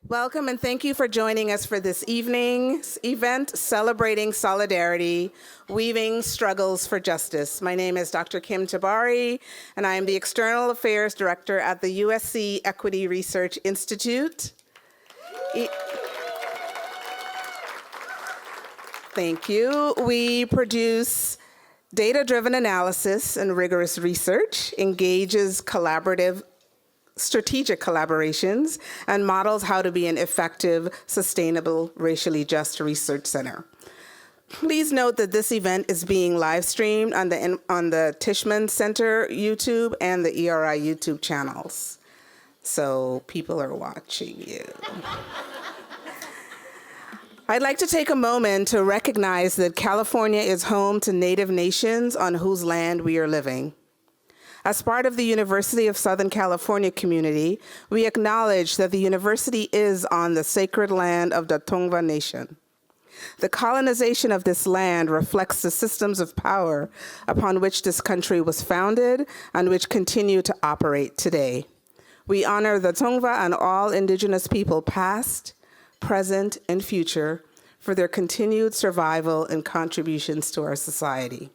Welcome and thank you for joining us for this evening's event celebrating solidarity, weaving struggles for justice. My name is Dr. Kim Tabari, and I am the External Affairs Director at the USC Equity Research Institute. Thank you. We produce data-driven analysis and rigorous research, engages strategic collaborations, and models how to be an effective, sustainable, racially just research center. Please note that this event is being live streamed on the Tishman Center YouTube and the ERI YouTube channels. So people are watching you. I'd like to take a moment to recognize that California is home to Native nations on whose land we are living. As part of the University of Southern California community, we acknowledge that the university is on the sacred land of the Tongva Nation. The colonization of this land reflects the systems of power upon which this country was founded and which continue to operate today. We honor the Tongva and all indigenous people past, present, and future for their continued survival and contributions to our society.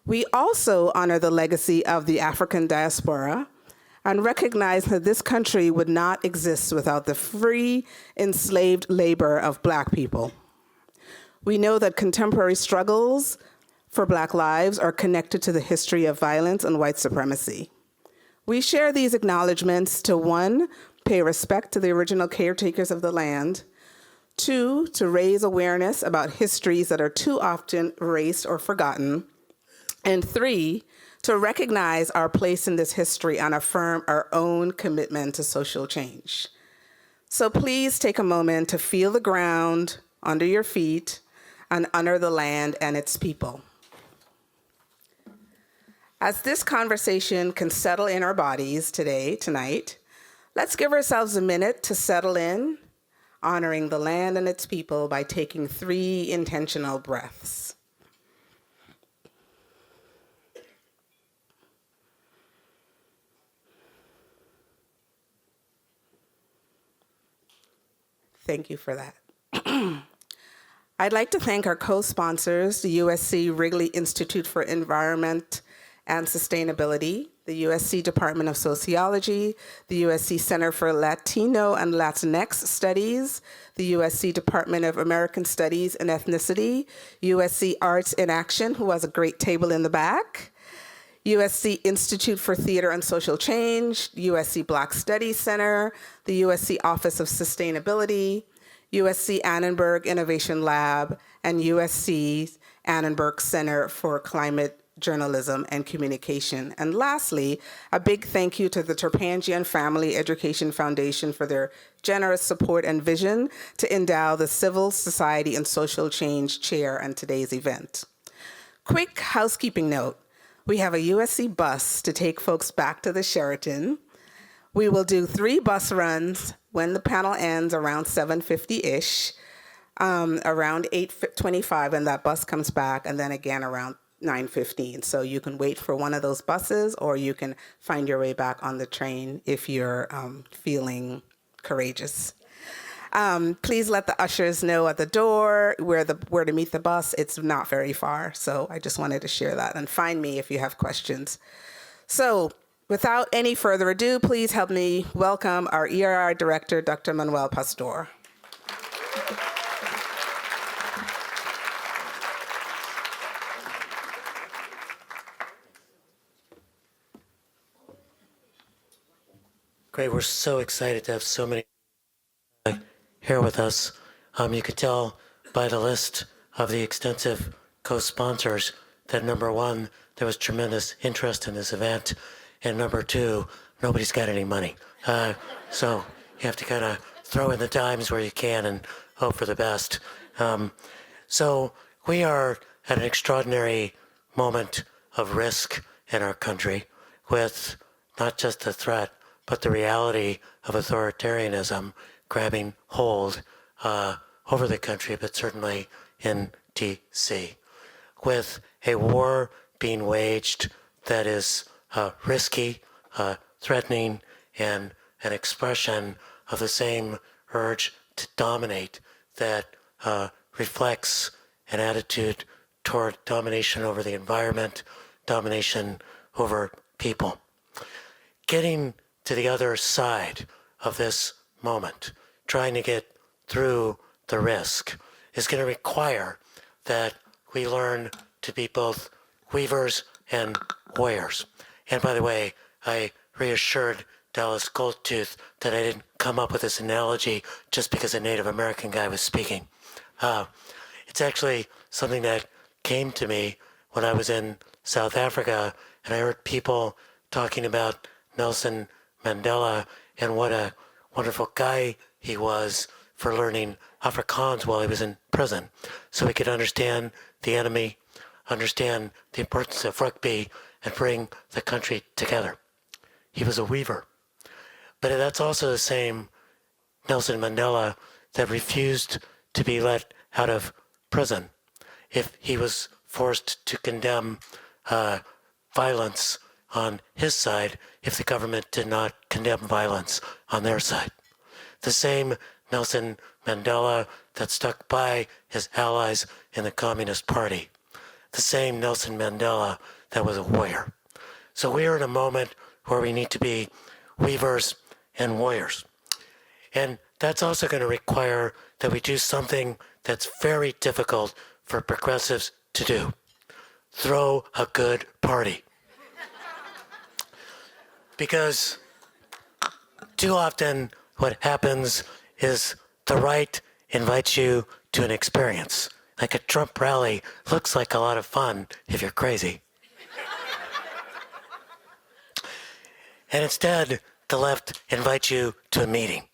We also honor the legacy of the African diaspora and recognize that this country would not exist without the free, enslaved labor of Black people. We know that contemporary struggles for Black lives are connected to the history of violence and white supremacy. We share these acknowledgements to 1, pay respect to the original caretakers of the land, 2, to raise awareness about histories that are too often erased or forgotten, and 3, to recognize our place in this history and affirm our own commitment to social change. So please take a moment to feel the ground under your feet and honor the land and its people. As this conversation can settle in our bodies tonight, let's give ourselves a minute to settle in, honoring the land and its people by taking 3 intentional breaths. Thank you for that. I'd like to thank our co-sponsors, the USC Wrigley Institute for Environment and Sustainability, the USC Department of Sociology, the USC Center for Latino and Latinx Studies, the USC Department of American Studies and Ethnicity, USC Arts in Action, who has a great table in the back, USC Institute for Theater and Social Change, USC Black Studies Center, the USC Office of Sustainability, USC Annenberg Innovation Lab, and USC Annenberg Center for Climate Journalism and Communication. And lastly, a big thank you to the Terpangian Family Education Foundation for their generous support and vision to endow the Civil Society and Social Change Chair on today's event. Quick housekeeping note. We have a USC bus to take folks back to the Sheraton. We will do 3 bus runs when the panel ends around 7:50-ish, around 8:25, and that bus comes back, and then again around 9:15. So you can wait for one of those buses, or you can find your way back on the train if you're feeling courageous. Please let the ushers know at the door where to meet the bus. It's not very far, so I just wanted to share that. And find me if you have questions. So without any further ado, please help me welcome our ERI Director, Dr. Manuel Pastor. Great, we're so excited to have so many here with us. You could tell by the list of the extensive co-sponsors that number 1, there was tremendous interest in this event, and number 2, nobody's got any money. So you have to kind of throw in the dimes where you can and hope for the best. So we are at an extraordinary moment of risk in our country with not just the threat, but the reality of authoritarianism grabbing hold over the country, but certainly in D.C., with a war being waged that is risky, threatening, and an expression of the same urge to dominate that reflects an attitude toward domination over the environment, domination over people. Getting to the other side of this moment, trying to get through the risk, is going to require that we learn to be both weavers and warriors. And by the way, I reassured Dallas Goldtooth that I didn't come up with this analogy just because a Native American guy was speaking. It's actually something that came to me when I was in South Africa, and I heard people talking about Nelson Mandela and what a wonderful guy he was for learning Afrikaans while he was in prison, so he could understand the enemy, understand the importance of rugby, and bring the country together. He was a weaver. But that's also the same Nelson Mandela that refused to be let out of prison if he was forced to condemn violence on his side if the government did not condemn violence on their side. The same Nelson Mandela that stuck by his allies in the Communist Party. The same Nelson Mandela that was a warrior. So we are in a moment where we need to be weavers and warriors. And that's also going to require that we do something that's very difficult for progressives to do. Throw a good party. Because too often what happens is the right invites you to an experience. Like a Trump rally looks like a lot of fun if you're crazy. And instead, the left invites you to a meeting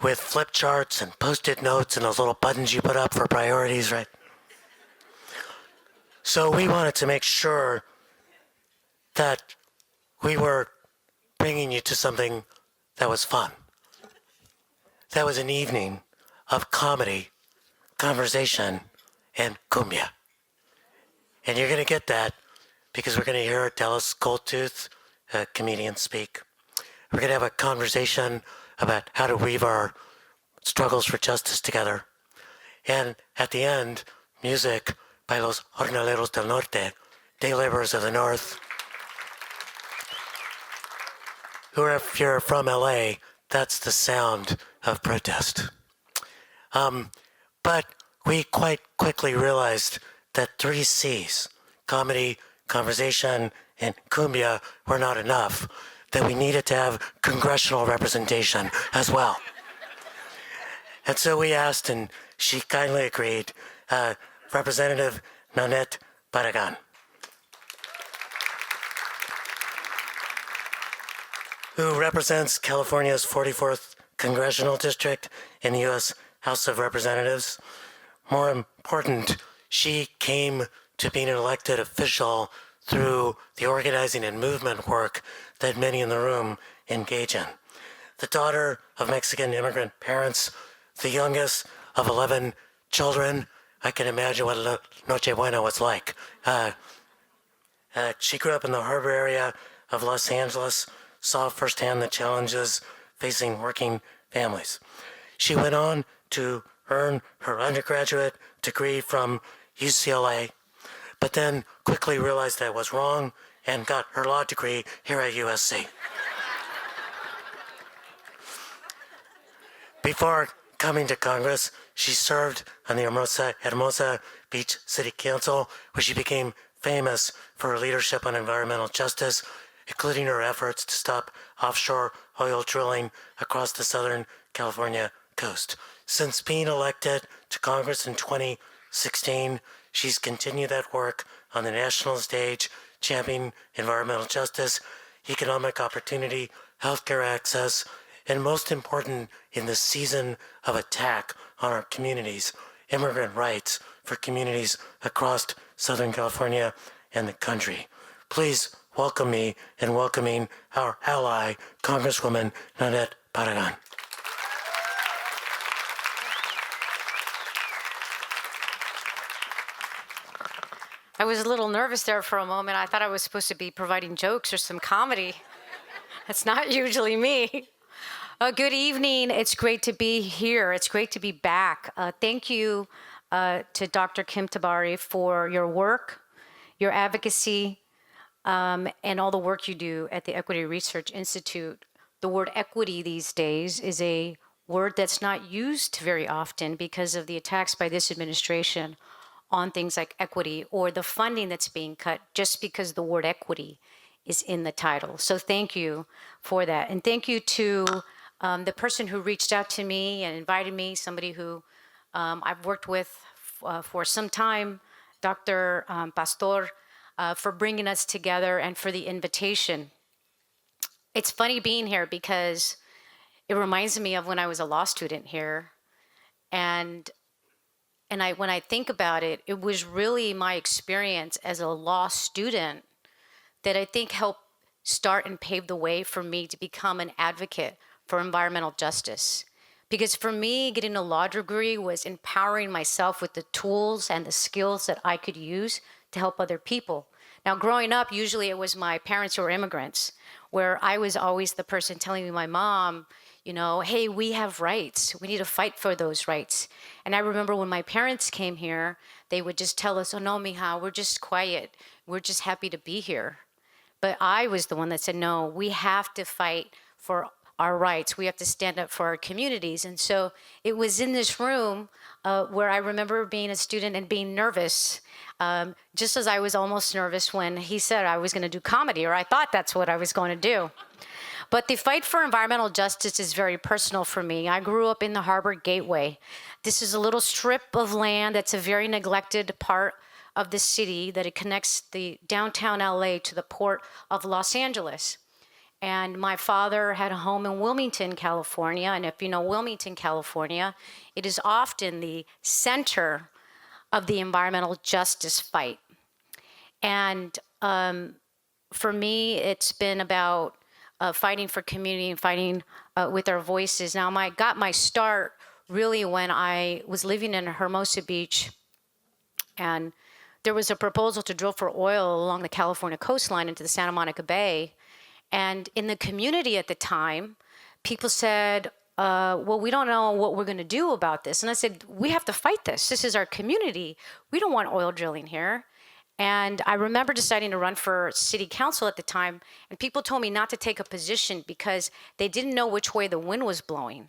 with flip charts and post-it notes and those little buttons you put up for priorities, right? So we wanted to make sure that we were bringing you to something that was fun. That was an evening of comedy, conversation, and cumbia. And you're going to get that because we're going to hear Dallas Goldtooth, a comedian, speak. We're going to have a conversation about how to weave our struggles for justice together. And at the end, music by Los Jornaleros del Norte, day laborers of the North, who, if you're from LA, that's the sound of protest. But we quite quickly realized that 3 C's, comedy, conversation, and cumbia, were not enough, that we needed to have congressional representation as well. And so we asked, and she kindly agreed, Representative Nanette Barragan, who represents California's 44th Congressional District in the U.S. House of Representatives. More important, she came to being an elected official through the organizing and movement work that many in the room engage in. The daughter of Mexican immigrant parents, the youngest of 11 children, I can imagine what Noche Buena was like. She grew up in the harbor area of Los Angeles, saw firsthand the challenges facing working families. She went on to earn her undergraduate degree from UCLA, but then quickly realized that was wrong and got her law degree here at USC. Before coming to Congress, she served on the Hermosa Beach City Council, where she became famous for her leadership on environmental justice, including her efforts to stop offshore oil drilling across the Southern California coast. Since being elected to Congress in 2016, she's continued that work on the national stage, championing environmental justice, economic opportunity, healthcare access, and most important in the season of attack on our communities, immigrant rights for communities across Southern California and the country. Please welcome me in welcoming our ally, Congresswoman Nanette Barragan. I was a little nervous there for a moment. I thought I was supposed to be providing jokes or some comedy. That's not usually me. Good evening. It's great to be here. It's great to be back. Thank you to Dr. Kim Tabari for your work, your advocacy, and all the work you do at the Equity Research Institute. The word equity these days is a word that's not used very often because of the attacks by this administration on things like equity or the funding that's being cut just because the word equity is in the title. So thank you for that. And thank you to the person who reached out to me and invited me, somebody who I've worked with for some time, Dr. Pastor, for bringing us together and for the invitation. It's funny being here because it reminds me of when I was a law student here. And when I think about it, it was really my experience as a law student that I think helped start and pave the way for me to become an advocate for environmental justice. Because for me, getting a law degree was empowering myself with the tools and the skills that I could use to help other people. Now, growing up, usually it was my parents who were immigrants, where I was always the person telling my mom, you know, hey, we have rights. We need to fight for those rights. And I remember when my parents came here, they would just tell us, oh, no, mija, we're just quiet. We're just happy to be here. But I was the one that said, no, we have to fight for our rights. We have to stand up for our communities. And so it was in this room where I remember being a student and being nervous, just as I was almost nervous when he said I was going to do comedy, or I thought that's what I was going to do. But the fight for environmental justice is very personal for me. I grew up in the Harbor Gateway. This is a little strip of land that's a very neglected part of the city, that it connects the downtown LA to the port of Los Angeles. And my father had a home in Wilmington, California. And if you know Wilmington, California, it is often the center of the environmental justice fight. And for me, it's been about fighting for community and fighting with our voices. Now, I got my start really when I was living in Hermosa Beach, and there was a proposal to drill for oil along the California coastline into the Santa Monica Bay. And in the community at the time, people said, well, we don't know what we're going to do about this. And I said, we have to fight this. This is our community. We don't want oil drilling here. And I remember deciding to run for city council at the time, and people told me not to take a position because they didn't know which way the wind was blowing.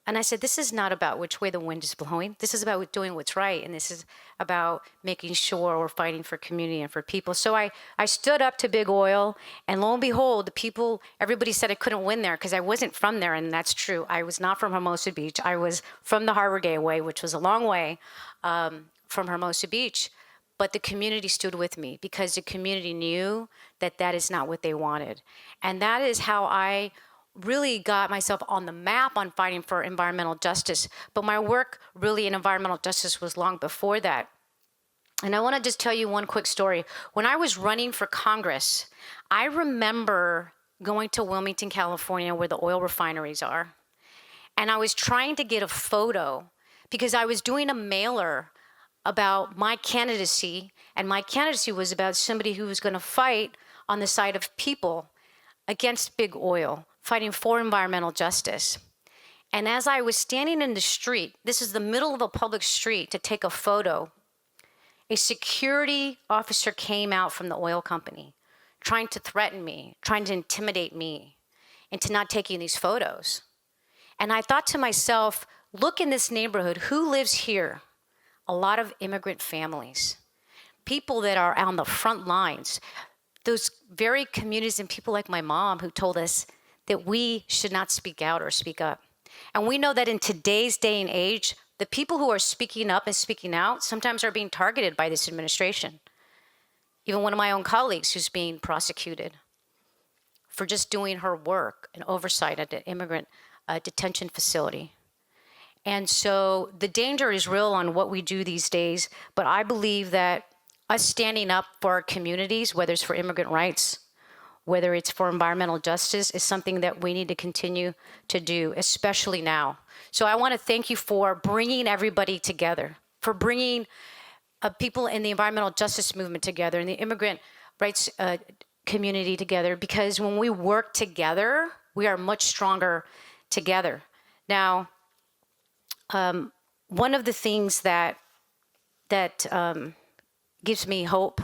And I said, this is not about which way the wind is blowing. This is about doing what's right. And this is about making sure we're fighting for community and for people. So I stood up to big oil, and lo and behold, the people, everybody said I couldn't win there because I wasn't from there. And that's true. I was not from Hermosa Beach. I was from the Harbor Gateway, which was a long way from Hermosa Beach. But the community stood with me because the community knew that that is not what they wanted. And that is how I really got myself on the map on fighting for environmental justice. But my work really in environmental justice was long before that. And I want to just tell you one quick story. When I was running for Congress, I remember going to Wilmington, California, where the oil refineries are. And I was trying to get a photo because I was doing a mailer about my candidacy, and my candidacy was about somebody who was going to fight on the side of people against big oil, fighting for environmental justice. And as I was standing in the street, this is the middle of a public street, to take a photo, a security officer came out from the oil company trying to threaten me, trying to intimidate me into not taking these photos. And I thought to myself, look in this neighborhood, who lives here? A lot of immigrant families, people that are on the front lines, those very communities and people like my mom who told us that we should not speak out or speak up. And we know that in today's day and age, the people who are speaking up and speaking out sometimes are being targeted by this administration. Even one of my own colleagues who's being prosecuted for just doing her work and oversight at an immigrant detention facility. And so the danger is real on what we do these days, but I believe that us standing up for our communities, whether it's for immigrant rights, whether it's for environmental justice, is something that we need to continue to do, especially now. So I want to thank you for bringing everybody together, for bringing people in the environmental justice movement together, and the immigrant rights community together, because when we work together, we are much stronger together. Now, one of the things that gives me hope,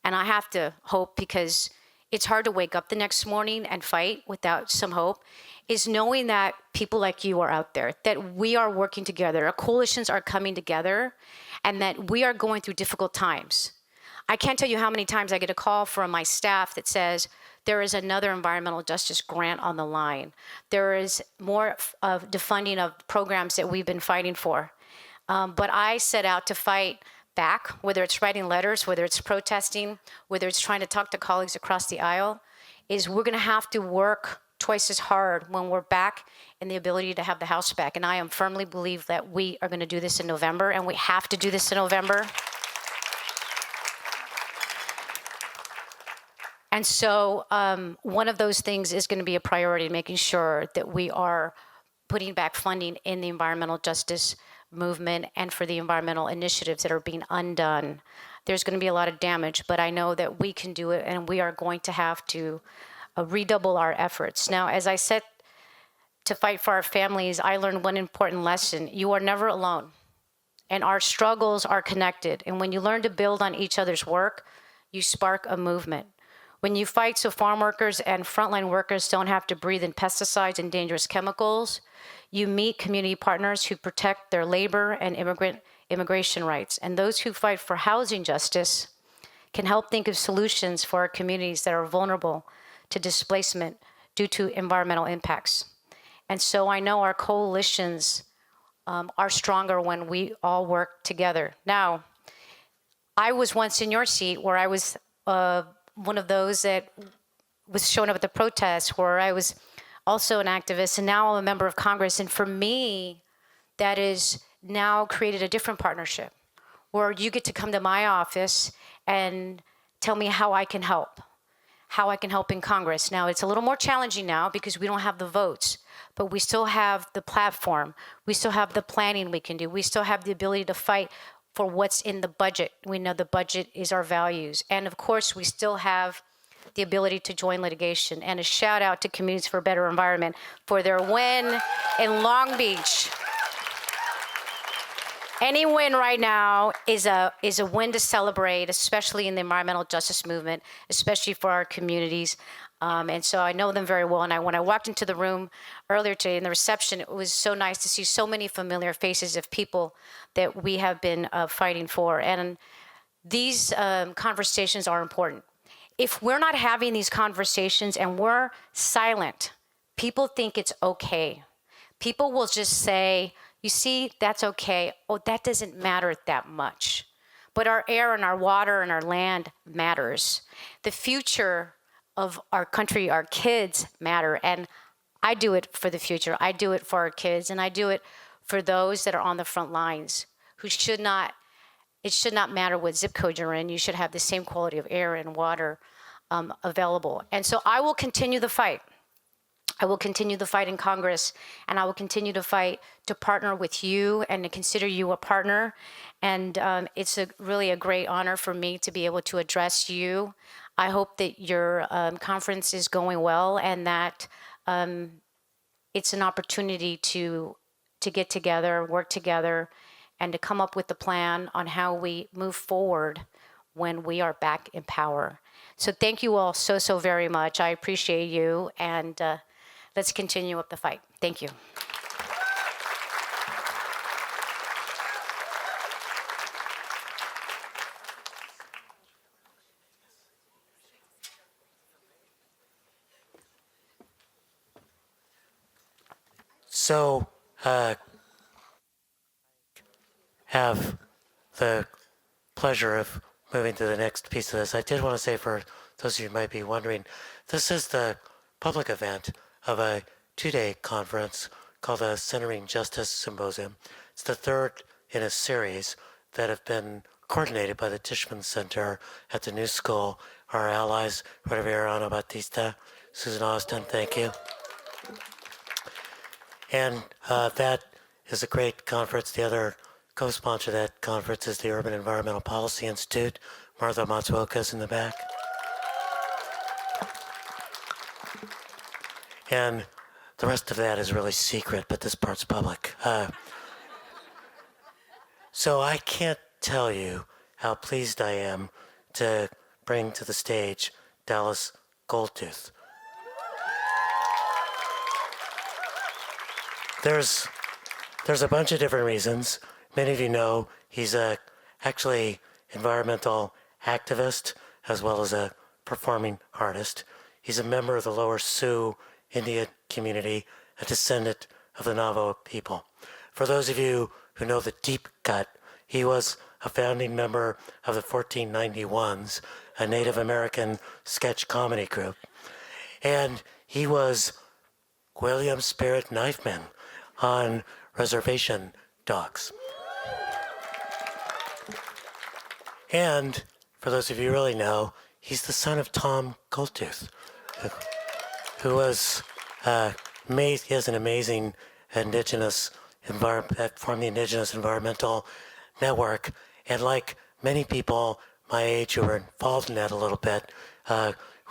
and I have to hope because it's hard to wake up the next morning and fight without some hope, is knowing that people like you are out there, that we are working together, our coalitions are coming together, and that we are going through difficult times. I can't tell you how many times I get a call from my staff that says, there is another environmental justice grant on the line. There is more of defunding of programs that we've been fighting for. But I set out to fight back, whether it's writing letters, whether it's protesting, whether it's trying to talk to colleagues across the aisle, is we're gonna have to work twice as hard when we're back in the ability to have the House back. And I am firmly believe that we are gonna do this in November, and we have to do this in November. And so one of those things is going to be a priority, making sure that we are putting back funding in the environmental justice movement and for the environmental initiatives that are being undone. There's going to be a lot of damage, but I know that we can do it, and we are going to have to redouble our efforts. Now, as I said, to fight for our families, I learned one important lesson. You are never alone, and our struggles are connected. And when you learn to build on each other's work, you spark a movement. When you fight so farm workers and frontline workers don't have to breathe in pesticides and dangerous chemicals, you meet community partners who protect their labor and immigration rights. And those who fight for housing justice can help think of solutions for our communities that are vulnerable to displacement due to environmental impacts. And so I know our coalitions are stronger when we all work together. Now, I was once in your seat where I was one of those that was showing up at the protests, where I was also an activist, and now I'm a member of Congress. And for me, that is now created a different partnership where you get to come to my office and tell me how I can help in Congress. Now, it's a little more challenging now because we don't have the votes, but we still have the platform. We still have the planning we can do. We still have the ability to fight for what's in the budget. We know the budget is our values. And of course, we still have the ability to join litigation. And a shout out to Communities for a Better Environment for their win in Long Beach. Any win right now is a win to celebrate, especially in the environmental justice movement, especially for our communities. And so I know them very well. And when I walked into the room earlier today in the reception, it was so nice to see so many familiar faces of people that we have been fighting for. And these conversations are important. If we're not having these conversations and we're silent, people think it's okay. People will just say, you see, that's okay. Oh, that doesn't matter that much. But our air and our water and our land matters. The future of our country, our kids matter. And I do it for the future. I do it for our kids, and I do it for those that are on the front lines who it should not matter what zip code you're in. You should have the same quality of air and water available. And so I will continue the fight. I will continue the fight in Congress, and I will continue to fight to partner with you and to consider you a partner. And it's really a great honor for me to be able to address you. I hope that your conference is going well, and that it's an opportunity to get together, work together, and to come up with a plan on how we move forward when we are back in power. So thank you all so very much. I appreciate you, and let's continue up the fight. Thank you. So, have the pleasure of moving to the next piece of this. I did want to say, for those of you who might be wondering, this is the public event of a 2-day conference called the Centering Justice Symposium. It's the third in a series that have been coordinated by the Tishman Center at the New School, our allies, Ana Batista, Susan Austin, thank you. And that is a great conference. The other co-sponsor of that conference is the Urban Environmental Policy Institute. Martha Matsuoka is in the back. And The rest of that is really secret, but this part's public. So I can't tell you how pleased I am to bring to the stage Dallas Goldtooth. There's a bunch of different reasons. Many of you know he's a actually environmental activist as well as a performing artist. He's a member of the Lower Sioux Indian community, a descendant of the Navajo people. For those of you who know the Deep Cut, he was a founding member of the 1491s, a Native American sketch comedy group. And he was William Spirit Knifeman on Reservation Dogs. And for those of you who really know, he's the son of Tom Goldtooth, who was he has an amazing indigenous formed the Indigenous Environmental Network, and like many people my age who were involved in that a little bit,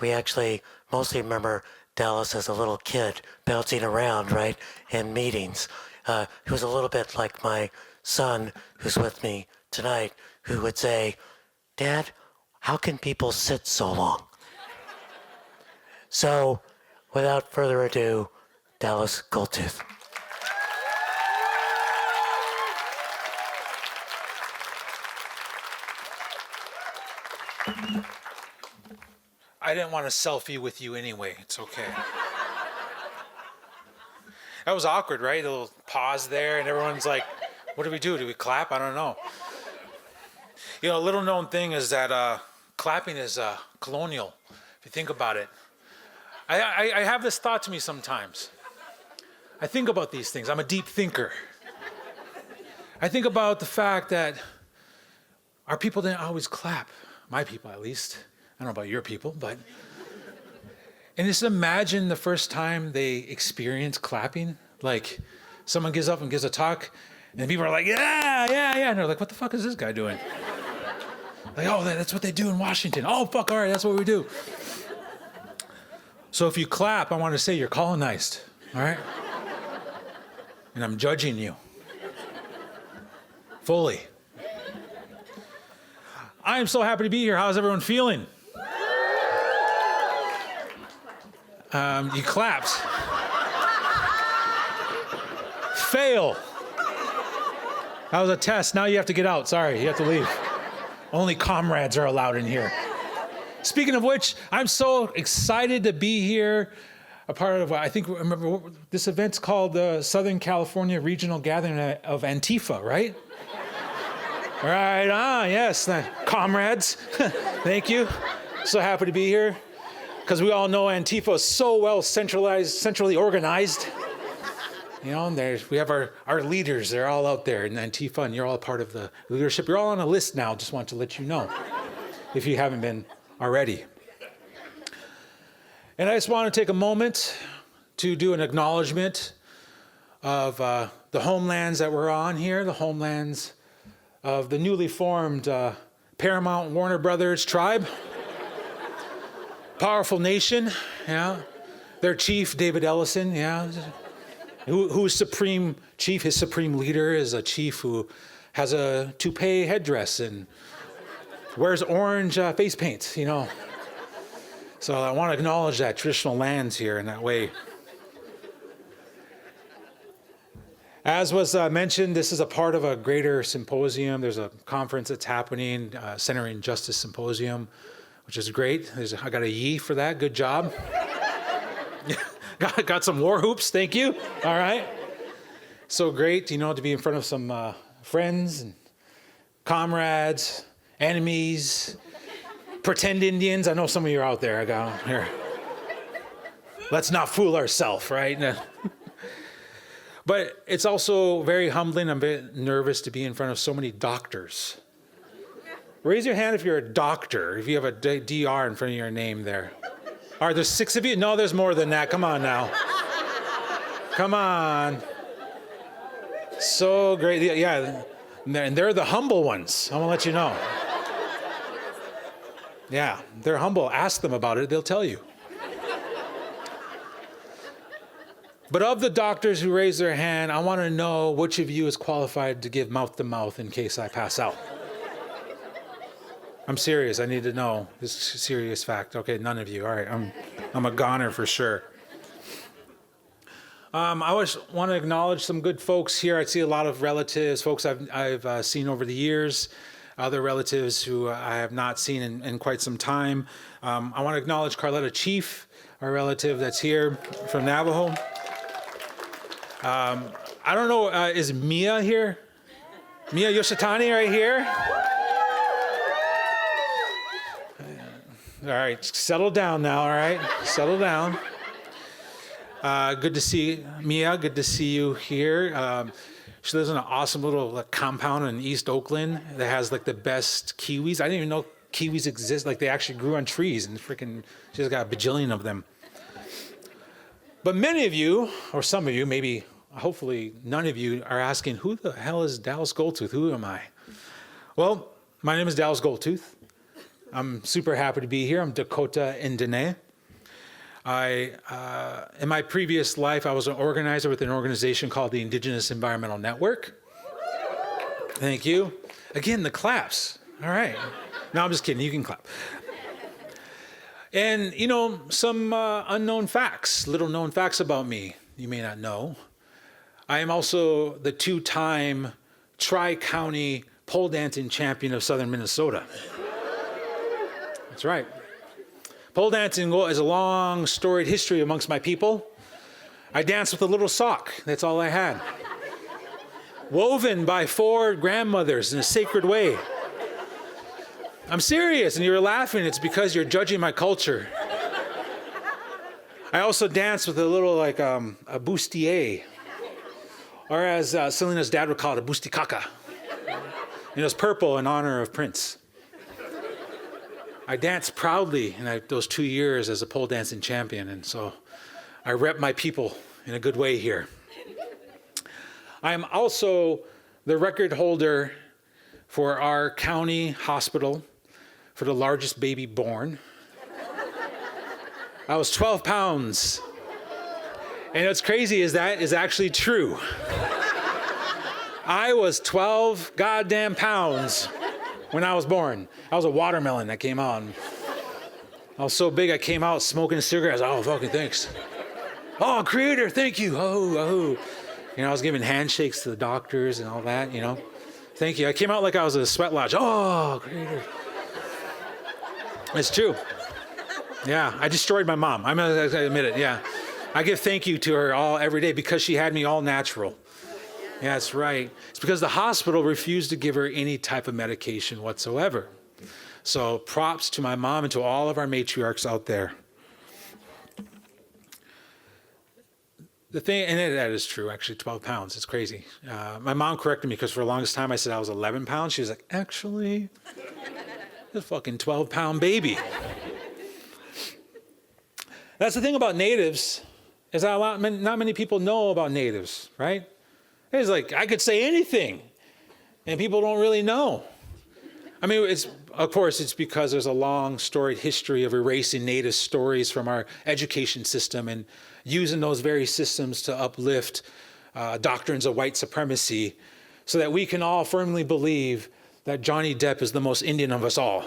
we actually mostly remember Dallas as a little kid bouncing around, right, in meetings. He was a little bit like my son, who's with me tonight, who would say, "Dad, how can people sit so long?" So, without further ado, Dallas Goldtooth. I didn't want to selfie with you anyway. It's okay. That was awkward, right? A little pause there, and everyone's like, what do we do? Do we clap? I don't know. You know, a little known thing is that clapping is colonial, if you think about it. I have this thought to me sometimes. I think about these things. I'm a deep thinker. I think about the fact that our people didn't always clap. My people, at least. I don't know about your people, but. And just imagine the first time they experience clapping. Like, someone gets up and gives a talk, and people are like, yeah, yeah, yeah. And they're like, what the fuck is this guy doing? Like, oh, that's what they do in Washington. Oh, fuck, all right, that's what we do. So if you clap, I want to say you're colonized, all right? And I'm judging you. Fully. I am so happy to be here. How's everyone feeling? You clapped. Fail. That was a test. Now you have to get out. Sorry, you have to leave. Only comrades are allowed in here. Speaking of which, I'm so excited to be here. A part of, remember, this event's called the Southern California Regional Gathering of Antifa, right? Right, yes, comrades. Thank you. So happy to be here. Because we all know Antifa is so well centrally organized. You know, and we have our leaders, they're all out there in Antifa, and you're all part of the leadership. You're all on a list now, just want to let you know, if you haven't been already. And I just want to take a moment to do an acknowledgement of the homelands that we're on here, the homelands of the newly formed Paramount Warner Brothers tribe. Powerful nation, yeah. Their chief, David Ellison, yeah. Who's supreme chief? His supreme leader is a chief who has a toupee headdress and wears orange face paint, you know. So I want to acknowledge that traditional lands here in that way. As was mentioned, this is a part of a greater symposium. There's a conference that's happening, Centering Justice Symposium, which is great. I got a yee for that. Good job. got some war hoops. Thank you. All right. So great, you know, to be in front of some friends and comrades, enemies, pretend Indians. I know some of you are out there. I got them here. Let's not fool ourselves, right? But it's also very humbling. I'm very nervous to be in front of so many doctors. Raise your hand if you're a doctor, if you have a DR in front of your name there. Are there 6 of you? No, there's more than that. Come on now. Come on. So great. Yeah, and they're the humble ones. I want to let you know. Yeah, they're humble. Ask them about it. They'll tell you. But of the doctors who raise their hand, I want to know which of you is qualified to give mouth to mouth in case I pass out. I'm serious. I need to know. This is a serious fact. Okay, none of you. All right, I'm a goner for sure. I always want to acknowledge some good folks here. I see a lot of relatives, folks I've seen over the years, other relatives who I have not seen in quite some time. I want to acknowledge Carletta Chief, our relative that's here from Navajo. I don't know, is Mia here? Mia Yoshitani right here? All right, settle down now, all right? Settle down. Good to see Mia, good to see you here. She lives in an awesome little compound in East Oakland that has like the best kiwis. I didn't even know kiwis exist, like they actually grew on trees and freaking, she's got a bajillion of them. But many of you, or some of you, maybe, hopefully none of you are asking, who the hell is Dallas Goldtooth? Who am I? Well, my name is Dallas Goldtooth. I'm super happy to be here. I'm Dakota Ndene. In my previous life, I was an organizer with an organization called the Indigenous Environmental Network. Thank you. Again, the claps. All right. No, I'm just kidding. You can clap. And, you know, some unknown facts, little known facts about me you may not know. I am also the two-time Tri-County pole dancing champion of Southern Minnesota. That's right. Pole dancing is a long, storied history amongst my people. I danced with a little sock. That's all I had. Woven by 4 grandmothers in a sacred way. I'm serious, and you're laughing. It's because you're judging my culture. I also danced with a little, like, a bustier. Or as Selena's dad would call it, a bustikaka. It was purple in honor of Prince. I danced proudly in those 2 years as a pole dancing champion, and so I rep my people in a good way here. I am also the record holder for our county hospital for the largest baby born. I was 12 pounds. And what's crazy is that is actually true. I was 12 goddamn pounds when I was born. I was a watermelon that came out. I was so big I came out smoking a cigarette. I was like, oh, fucking thanks. Oh, creator, thank you. Oh. You know, I was giving handshakes to the doctors and all that, you know. Thank you. I came out like I was a sweat lodge. Oh, creator. It's true. Yeah, I destroyed my mom. I admit it, yeah. I give thank you to her every day because she had me all natural. Yeah, that's right. It's because the hospital refused to give her any type of medication whatsoever. So props to my mom and to all of our matriarchs out there. The thing, and that is true, actually, 12 pounds. It's crazy. My mom corrected me because for the longest time I said I was 11 pounds. She was like, actually, a fucking 12-pound baby. That's the thing about natives, is that not many people know about natives, right? It's like, I could say anything, and people don't really know. I mean, of course, it's because there's a long, storied history of erasing native stories from our education system and using those very systems to uplift doctrines of white supremacy so that we can all firmly believe that Johnny Depp is the most Indian of us all.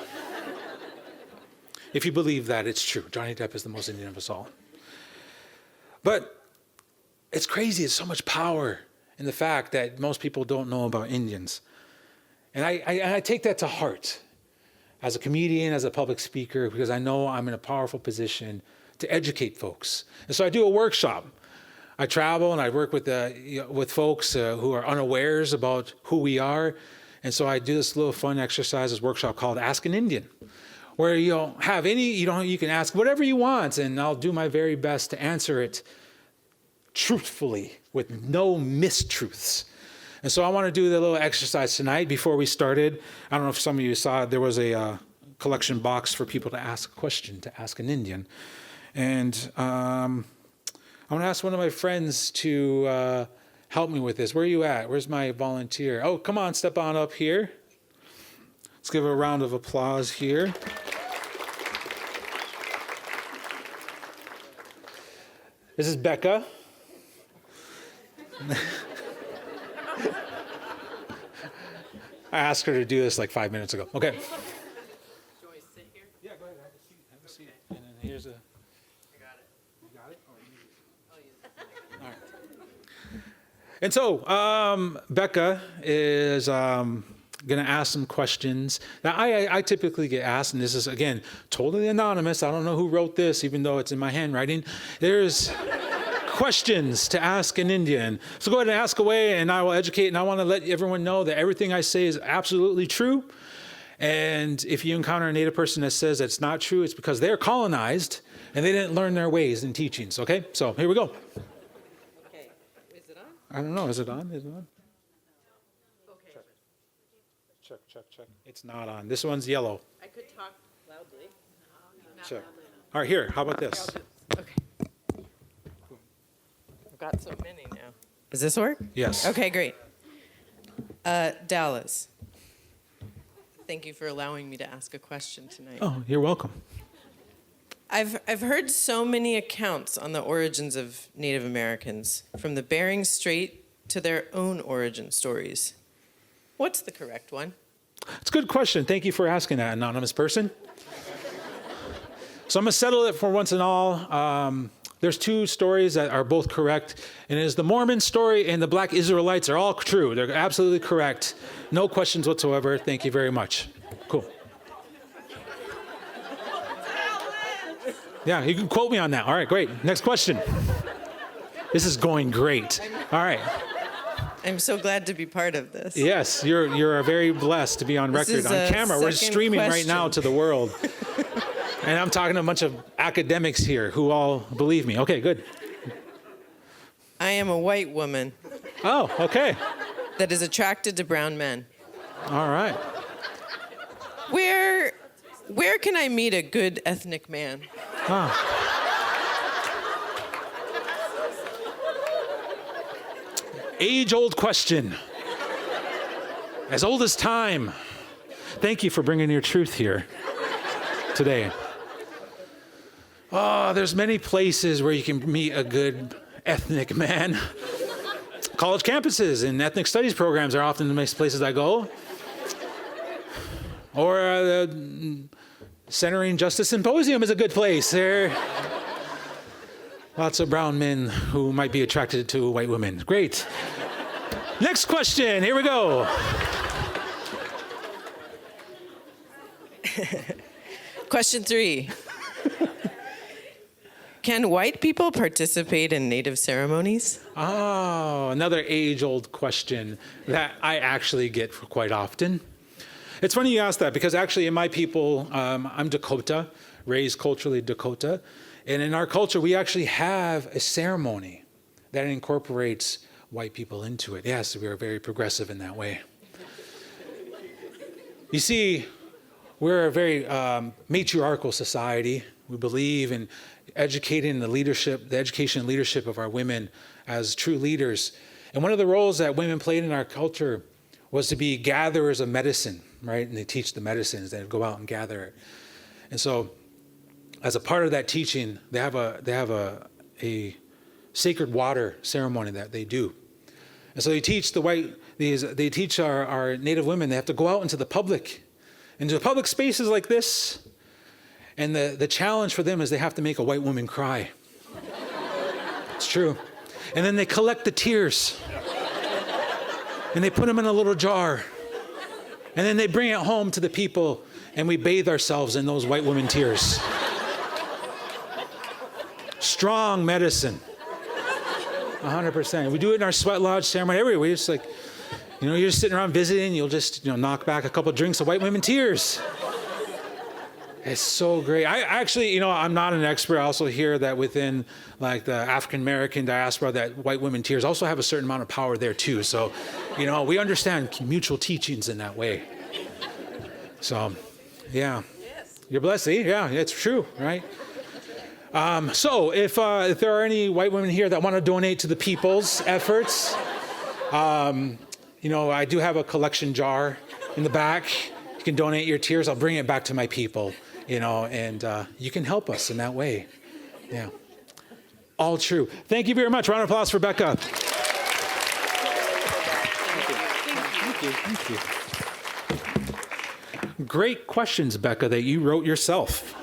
If you believe that, it's true. Johnny Depp is the most Indian of us all. But it's crazy. There's so much power in the fact that most people don't know about Indians. And I take that to heart as a comedian, as a public speaker, because I know I'm in a powerful position to educate folks. And so I do a workshop. I travel and I work with folks who are unawares about who we are. And so I do this little fun exercise, this workshop called Ask an Indian, where you don't have any, you can ask whatever you want, and I'll do my very best to answer it truthfully with no mistruths. And so I want to do the little exercise tonight before we started. I don't know if some of you saw it. There was a collection box for people to ask a question, to ask an Indian. And I want to ask one of my friends to help me with this. Where are you at? Where's my volunteer? Oh, come on, step on up here. Let's give a round of applause here. This is Becca. I asked her to do this like 5 minutes ago. Okay. Should we sit here? Yeah, go ahead. Have a seat. And then here's a. I got it. You got it? I'll use it. All right. And so, Becca is going to ask some questions. Now, I typically get asked, and this is, again, totally anonymous. I don't know who wrote this, even though it's in my handwriting. There's questions to ask in Indian. So go ahead and ask away, and I will educate. And I want to let everyone know that everything I say is absolutely true. And if you encounter a Native person that says it's not true, it's because they're colonized and they didn't learn their ways and teachings. Okay, so here we go. Okay. Is it on? I don't know. Is it on? Is it on? Okay. Check. It's not on. This one's yellow. I could talk loudly. Check. All right, here. How about this? Okay. I've got so many now. Does this work? Yes. Okay, great. Dallas. Thank you for allowing me to ask a question tonight. Oh, you're welcome. I've heard so many accounts on the origins of Native Americans, from the Bering Strait to their own origin stories. What's the correct one? It's a good question. Thank you for asking that, anonymous person. So I'm going to settle it for once and all. There's two stories that are both correct, and it is the Mormon story and the Black Israelites are all true. They're absolutely correct. No questions whatsoever. Thank you very much. Cool. Yeah, you can quote me on that. All right, great. Next question. This is going great. All right. I'm so glad to be part of this. Yes, you're very blessed to be on This record, is on a camera. We're second streaming right now question. to the world. And I'm talking to a bunch of academics here who all believe me. Okay, good. I am a white woman Oh, okay. that is attracted to brown men. All right. Where can I meet a good ethnic man? Age-old question. As old as time. Thank you for bringing your truth here today. Oh, there's many places where you can meet a good ethnic man. College campuses and ethnic studies programs are often the places I go. Or the Centering Justice Symposium is a good place. There lots of brown men who might be attracted to white women. Great. Next question. Here we go. Question 3. Can white people participate in Native ceremonies? Oh, another age-old question that I actually get quite often. It's funny you ask that because actually in my people, I'm Dakota, raised culturally Dakota. And in our culture, we actually have a ceremony that incorporates white people into it. Yes, we are very progressive in that way. You see, we're a very matriarchal society. We believe in educating the education and leadership of our women as true leaders. And one of the roles that women played in our culture was to be gatherers of medicine, right? And they teach the medicines, they go out and gather it. And so as a part of that teaching, they have a sacred water ceremony that they do. And so they teach they teach our Native women, they have to go out into the public spaces like this. And the challenge for them is they have to make a white woman cry. It's true. And then they collect the tears. And they put them in a little jar. And then they bring it home to the people and we bathe ourselves in those white woman tears. Strong medicine. 100%. We do it in our sweat lodge ceremony everywhere. We just you're just sitting around visiting, you'll just, knock back a couple drinks of white women tears. It's so great. I actually, I'm not an expert. I also hear that within the African American diaspora that white women tears also have a certain amount of power there too. So, we understand mutual teachings in that way. So, yeah. You're blessed. See? Yeah, it's true, right? So if there are any white women here that want to donate to the people's efforts, I do have a collection jar in the back. You can donate your tears. I'll bring it back to my people, and you can help us in that way. Yeah. All true. Thank you very much. Round of applause for Becca. Thank you. Great questions, Becca, that you wrote yourself.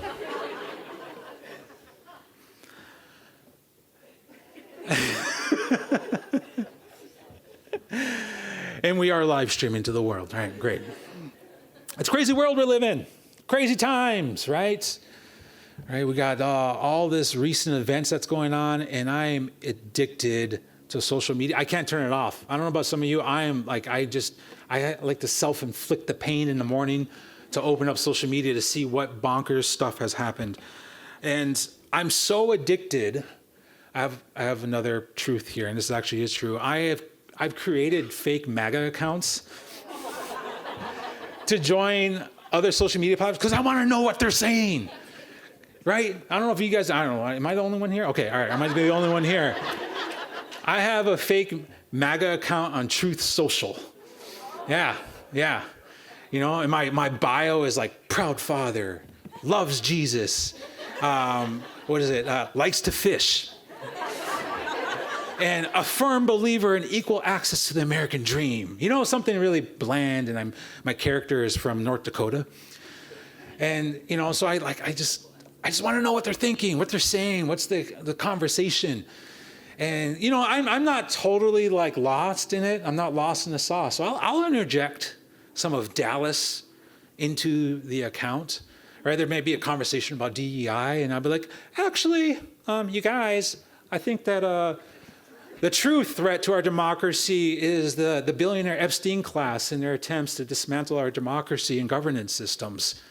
And we are live streaming to the world. All right, great. It's a crazy world we live in. Crazy times, right? Right, we got all this recent events that's going on, and I'm addicted to social media. I can't turn it off. I don't know about some of you. I like to self-inflict the pain in the morning to open up social media to see what bonkers stuff has happened. And I'm so addicted. I have another truth here, and this actually is true. I've created fake MAGA accounts to join other social media platforms because I want to know what they're saying. Right? I don't know if you guys, I don't know, am I the only one here? Okay, all right, I might be the only one here. I have a fake MAGA account on Truth Social. Yeah. You know, and my bio is like, proud father, loves Jesus, likes to fish, and a firm believer in equal access to the American dream. You know, something really bland, and my character is from North Dakota. And, you know, so I just want to know what they're thinking, what they're saying, what's the conversation. And, you know, I'm not totally like lost in it. I'm not lost in the sauce. So I'll interject some of Dallas into the account. Right? There may be a conversation about DEI, and I'll be like, actually, you guys, I think that the true threat to our democracy is the billionaire Epstein class and their attempts to dismantle our democracy and governance systems.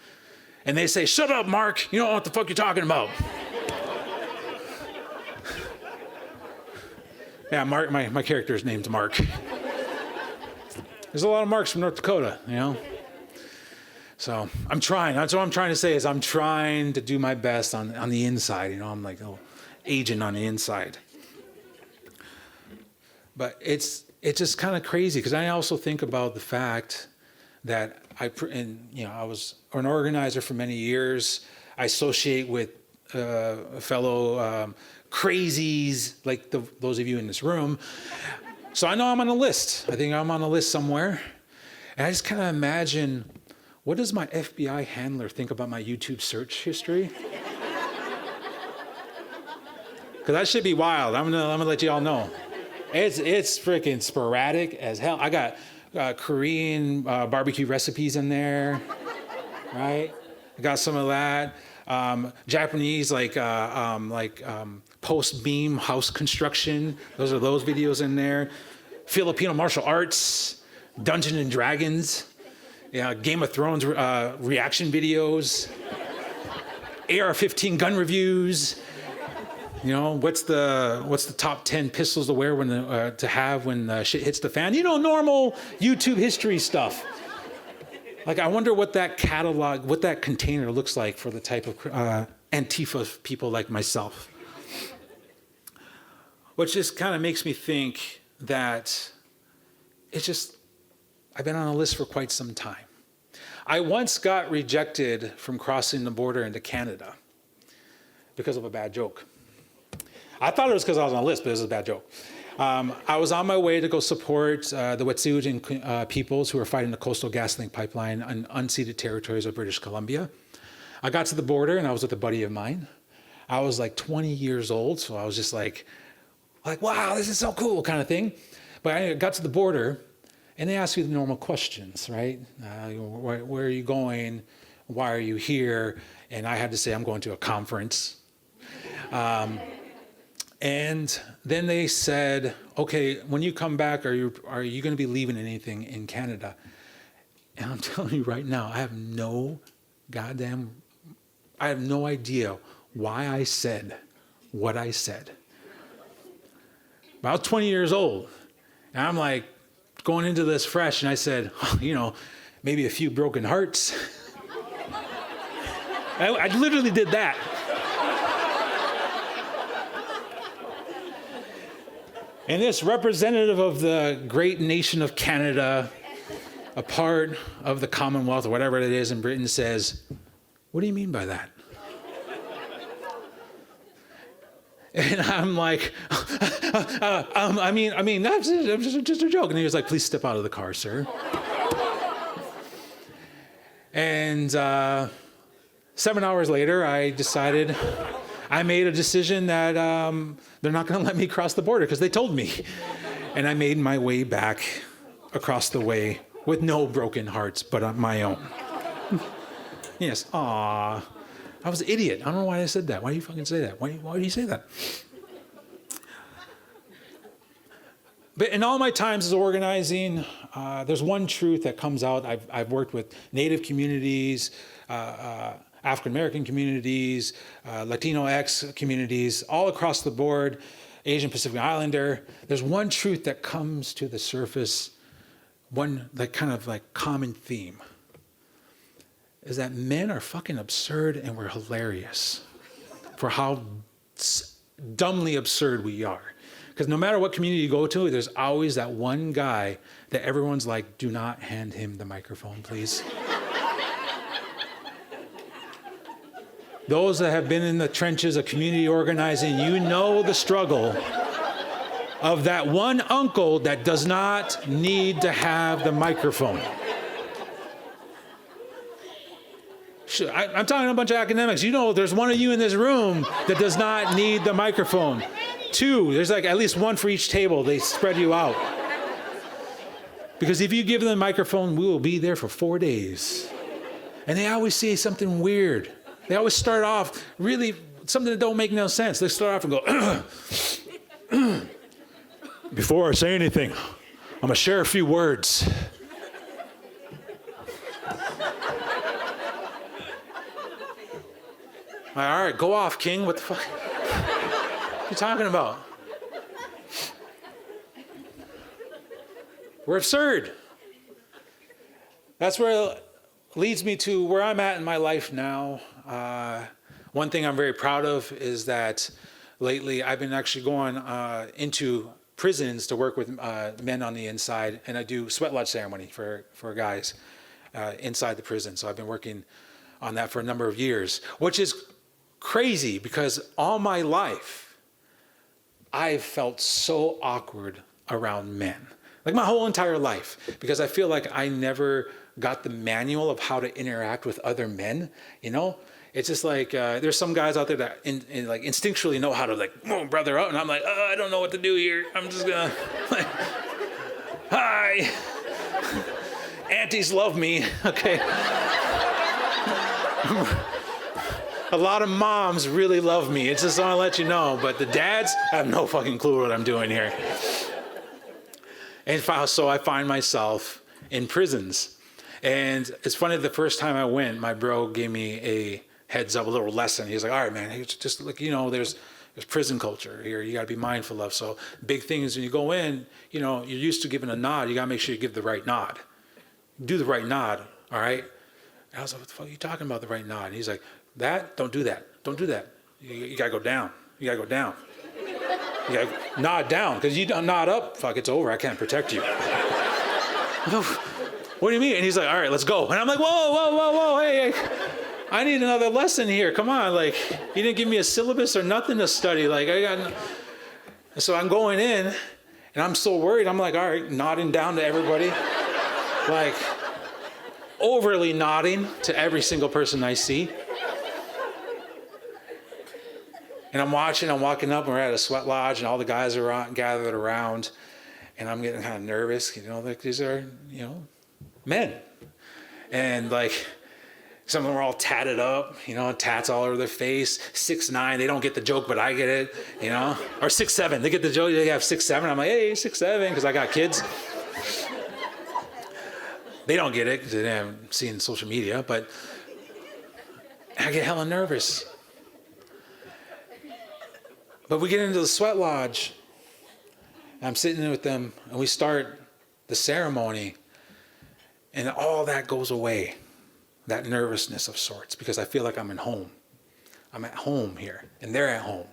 And they say, shut up, Mark. You don't know what the fuck you're talking about. Yeah, Mark, my character's name's Mark. There's a lot of Marks from North Dakota, you know? So I'm trying. That's what I'm trying to say is I'm trying to do my best on the inside. You know, I'm like an agent on the inside. But it's just kind of crazy because I also think about the fact that I was an organizer for many years. I associate with fellow crazies like those of you in this room. So I know I'm on a list. I think I'm on a list somewhere. And I just kind of imagine, what does my FBI handler think about my YouTube search history? Because that should be wild. I'm gonna let you all know. It's freaking sporadic as hell. I got Korean barbecue recipes in there, right? I got some of that. Japanese post-beam house construction. Those videos in there. Filipino martial arts, Dungeons and Dragons, Game of Thrones reaction videos, AR-15 gun reviews. You know, what's the top 10 pistols to wear to have when shit hits the fan? You know, normal YouTube history stuff. Like, I wonder what that catalog, what that container looks like for the type of Antifa people like myself. Which just kind of makes me think that I've been on a list for quite some time. I once got rejected from crossing the border into Canada because of a bad joke. I thought it was because I was on a list, but it was a bad joke. I was on my way to go support the Wet'suwet'en peoples who are fighting the Coastal GasLink pipeline on unceded territories of British Columbia. I got to the border, and I was with a buddy of mine. I was like 20 years old, so I was just like, wow, this is so cool kind of thing. But I got to the border, and they asked me the normal questions, right? Where are you going? Why are you here? And I had to say, I'm going to a conference. And then they said, okay, when you come back, are you going to be leaving anything in Canada? And I'm telling you right now, I have no idea why I said what I said. But I was 20 years old, and I'm like going into this fresh, and I said, maybe a few broken hearts. I literally did that. And this representative of the great nation of Canada, a part of the Commonwealth or whatever it is in Britain, says, what do you mean by that? And I'm like, I mean, that's just a joke. And he was like, please step out of the car, sir. And 7 hours later, I made a decision that they're not going to let me cross the border because they told me. And I made my way back across the way with no broken hearts, but on my own. Yes, aw. I was an idiot. I don't know why I said that. Why do you fucking say that? Why do you say that? But in all my times as organizing, there's one truth that comes out. I've worked with Native communities, African American communities, Latino X communities, all across the board, Asian Pacific Islander. There's one truth that comes to the surface, one like kind of like common theme, is that men are fucking absurd and we're hilarious for how dumbly absurd we are. Because no matter what community you go to, there's always that one guy that everyone's like, do not hand him the microphone, please. Those that have been in the trenches of community organizing, you know the struggle of that one uncle that does not need to have the microphone. I'm talking to a bunch of academics. You know there's one of you in this room that does not need the microphone. Two, there's like at least one for each table. They spread you out. Because if you give them the microphone, we will be there for 4 days. And they always say something weird. They always start off really something that don't make no sense. They start off and go, before I say anything, I'm gonna share a few words. All right, go off, King. What the fuck? What are you talking about? We're absurd. That's where it leads me to where I'm at in my life now. One thing I'm very proud of is that lately I've been actually going into prisons to work with men on the inside, and I do sweat lodge ceremony for guys inside the prison. So I've been working on that for a number of years, which is crazy because all my life I've felt so awkward around men. Like my whole entire life, because I feel like I never got the manual of how to interact with other men, you know? It's just like, there's some guys out there that like instinctually know how to like, oh, brother up, and I'm like, I don't know what to do here. I'm just gonna, like, hi. Aunties love me, okay? A lot of moms really love me. It's just I want to let you know, but the dads have no fucking clue what I'm doing here. And so I find myself in prisons. And it's funny, the first time I went, my bro gave me a heads up, a little lesson. He's like, all right, man, it's just like, you know, there's prison culture here you got to be mindful of. So big thing is when you go in, you know, you're used to giving a nod. You got to make sure you give the right nod. Do the right nod, all right? And I was like, what the fuck are you talking about, the right nod? And he's like, don't do that. Don't do that. You got to go down. You got to go down. You got to nod down, because you don't nod up, fuck, it's over. I can't protect you. What do you mean? And he's like, all right, let's go. And I'm like, whoa, hey, I need another lesson here. Come on, like, you didn't give me a syllabus or nothing to study. Like, so I'm going in, and I'm so worried. I'm like, all right, nodding down to everybody. Like, overly nodding to every single person I see. And I'm walking up, and we're at a sweat lodge, and all the guys are gathered around, and I'm getting kind of nervous, you know, like these are, you know, men. And like, some of them are all tatted up, you know, tats all over their face, 6'9", they don't get the joke, but I get it, you know, or 6'7", they get the joke, they have 6'7", I'm like, hey, 6'7", because I got kids. They don't get it, because they haven't seen social media, but I get hella nervous. But we get into the sweat lodge, and I'm sitting there with them, and we start the ceremony, and all that goes away, that nervousness of sorts, because I feel like I'm at home. I'm at home here, and they're at home.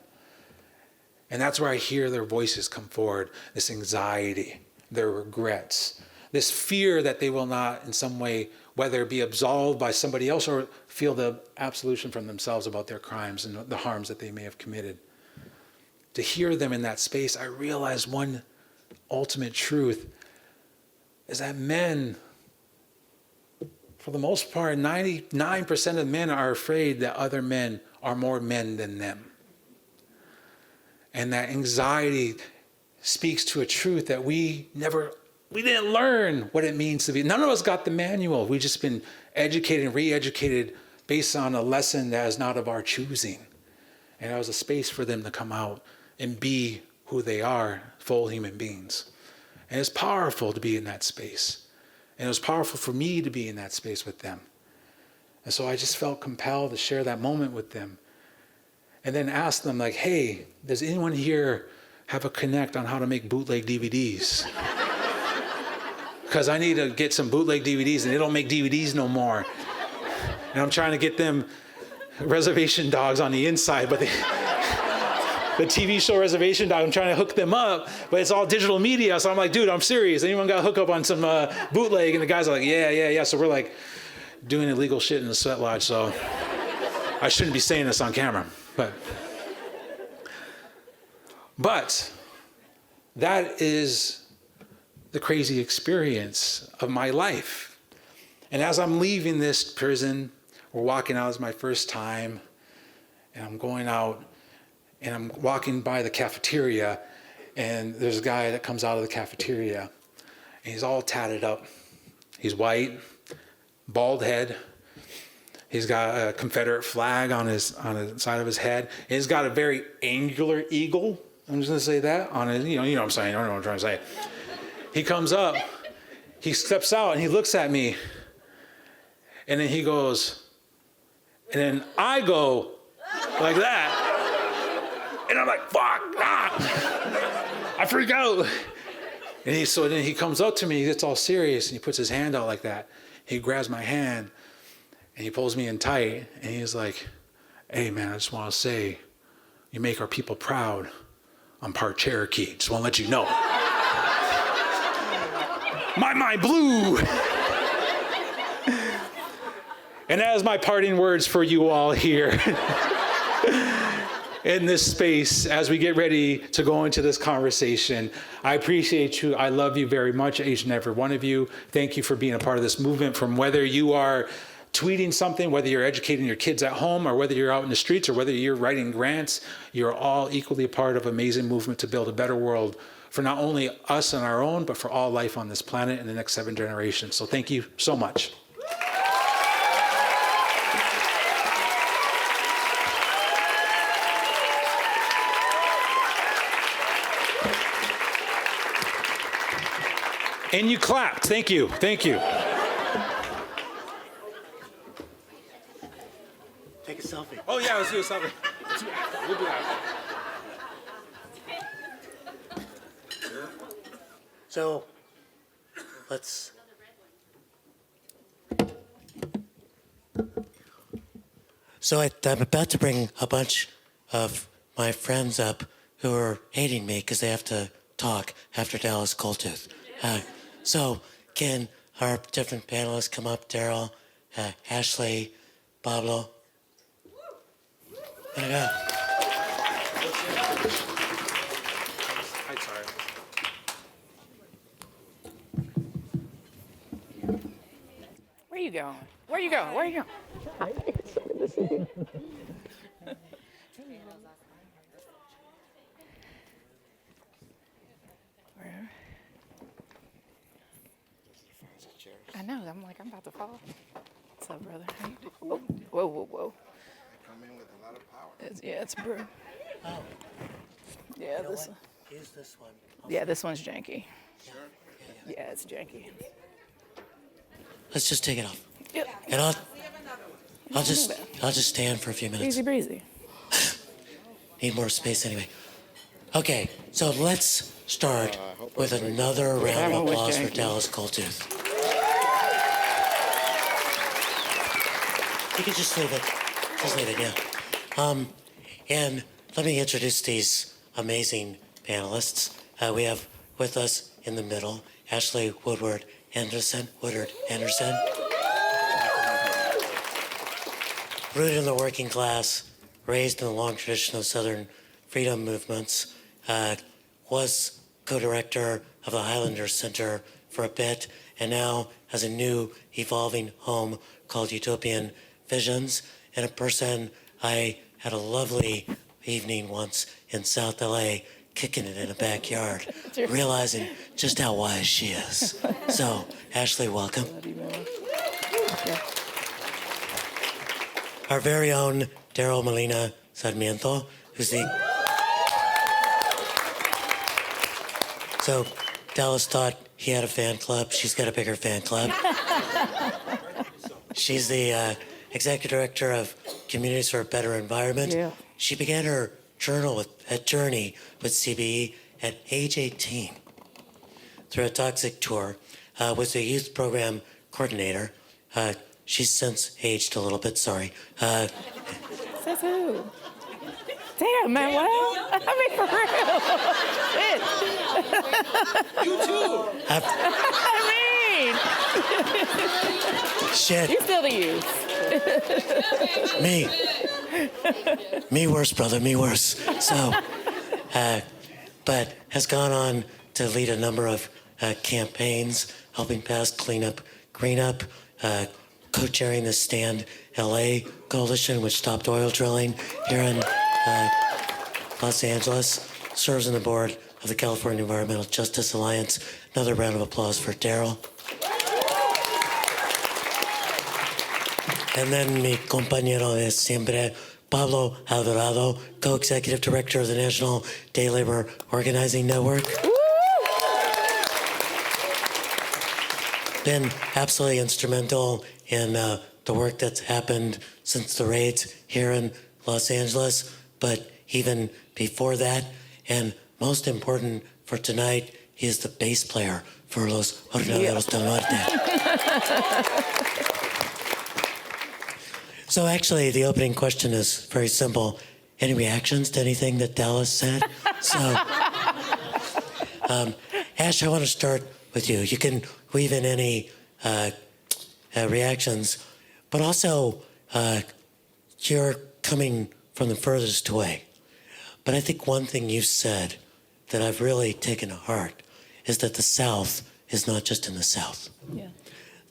And that's where I hear their voices come forward, this anxiety, their regrets, this fear that they will not in some way, whether it be absolved by somebody else or feel the absolution from themselves about their crimes and the harms that they may have committed. to hear them in that space, I realized one ultimate truth is that men, for the most part, 99% of men are afraid that other men are more men than them. And that anxiety speaks to a truth that we didn't learn what it means to be. None of us got the manual. We've just been educated and re-educated based on a lesson that is not of our choosing. And that was a space for them to come out and be who they are, full human beings. And it's powerful to be in that space. And it was powerful for me to be in that space with them. And so I just felt compelled to share that moment with them. And then ask them, like, hey, does anyone here have a connect on how to make bootleg DVDs? Because I need to get some bootleg DVDs, and they don't make DVDs no more. And I'm trying to get them Reservation Dogs on the inside, but the TV show Reservation Dog, I'm trying to hook them up, but it's all digital media. So I'm like, dude, I'm serious. Anyone got to hook up on some bootleg? And the guys are like, yeah. So we're like doing illegal shit in the sweat lodge. So I shouldn't be saying this on camera, but that is the crazy experience of my life. And as I'm leaving this prison, we're walking out, it's my first time, and I'm going out, and I'm walking by the cafeteria, and there's a guy that comes out of the cafeteria, and he's all tatted up. He's white, bald head. He's got a Confederate flag on the side of his head, and he's got a very angular eagle. I'm just gonna say that on his, you know what I'm saying. I don't know what I'm trying to say. He comes up, he steps out, and he looks at me, and then he goes, and then I go like that, and I'm like, fuck, I freak out. And then he comes up to me, he gets all serious, and he puts his hand out like that. He grabs my hand, and he pulls me in tight, and he's like, hey man, I just want to say, you make our people proud. I'm part Cherokee, just want to let you know. My mind blew. And that is my parting words for you all here in this space as we get ready to go into this conversation. I appreciate you. I love you very much, each and every one of you. Thank you for being a part of this movement, from whether you are tweeting something, whether you're educating your kids at home, or whether you're out in the streets, or whether you're writing grants. You're all equally a part of an amazing movement to build a better world for not only us and our own, but for all life on this planet in the next 7 generations. So thank you so much. And you clapped. Thank you. Thank you. Take a selfie. Oh, yeah, let's do a selfie. We'll do that. So, let's. So I'm about to bring a bunch of my friends up who are hating me because they have to talk after Dallas Coldtooth. So can our different panelists come up? Daryl, Ashley, Pablo. There you go. Where you going? Where you going? Where you going? Where? I know. I'm like, I'm about to fall. What's up, brother? Whoa, whoa, whoa, whoa. Come in with a lot of power. It's a brew. Oh, Yeah, you know this. what? Use this one. Yeah, this one's janky. Yeah, it's janky. Let's just take it off. Yep. And I'll just stand for a few minutes. Easy breezy. Need more space anyway. Okay, so let's start with another round That of one was applause for janky. Dallas Coldtooth. You can just leave it. Just leave it, yeah. And let me introduce these amazing panelists. We have with us in the middle, Ashley Woodward Anderson. Rooted in the working class, raised in the long tradition of Southern freedom movements, was co-director of the Highlander Center for a bit, and now has a new evolving home called Utopian Visions, and a person I had a lovely evening once in South LA, kicking it in a backyard, realizing just how wise she is. So, Ashley, welcome. Our very own Daryl Molina Sarmiento, who's the... So, Dallas thought he had a fan club. She's got a bigger fan club. She's the executive director of Communities for a Better Environment. Yeah. She began her journey with CBE at age 18 through a toxic tour, was a youth program coordinator. She's since aged a little bit, sorry. Says who? Damn, Manuel. I mean, for real. Shit. You too. I mean, Shit, you're still the youth. me worse, brother, me worse. So, but has gone on to lead a number of campaigns, helping pass Clean Up, Green Up, co-chairing the Stand LA coalition, which stopped oil drilling here in Los Angeles, serves on the board of the California Environmental Justice Alliance. Another round of applause for Daryl. And then mi compañero de siempre, Pablo Alvarado, co-executive director of the National Day Labor Organizing Network. Been absolutely instrumental in the work that's happened since the raids here in Los Angeles, but even before that, and most important for tonight, he is the bass player for Los Jornaleros del Norte. So actually, the opening question is very simple. Any reactions to anything that Dallas said? So, Ash, I want to start with you. You can weave in any reactions, but also you're coming from the furthest away. But I think one thing you said that I've really taken to heart is that the South is not just in the South. Yeah.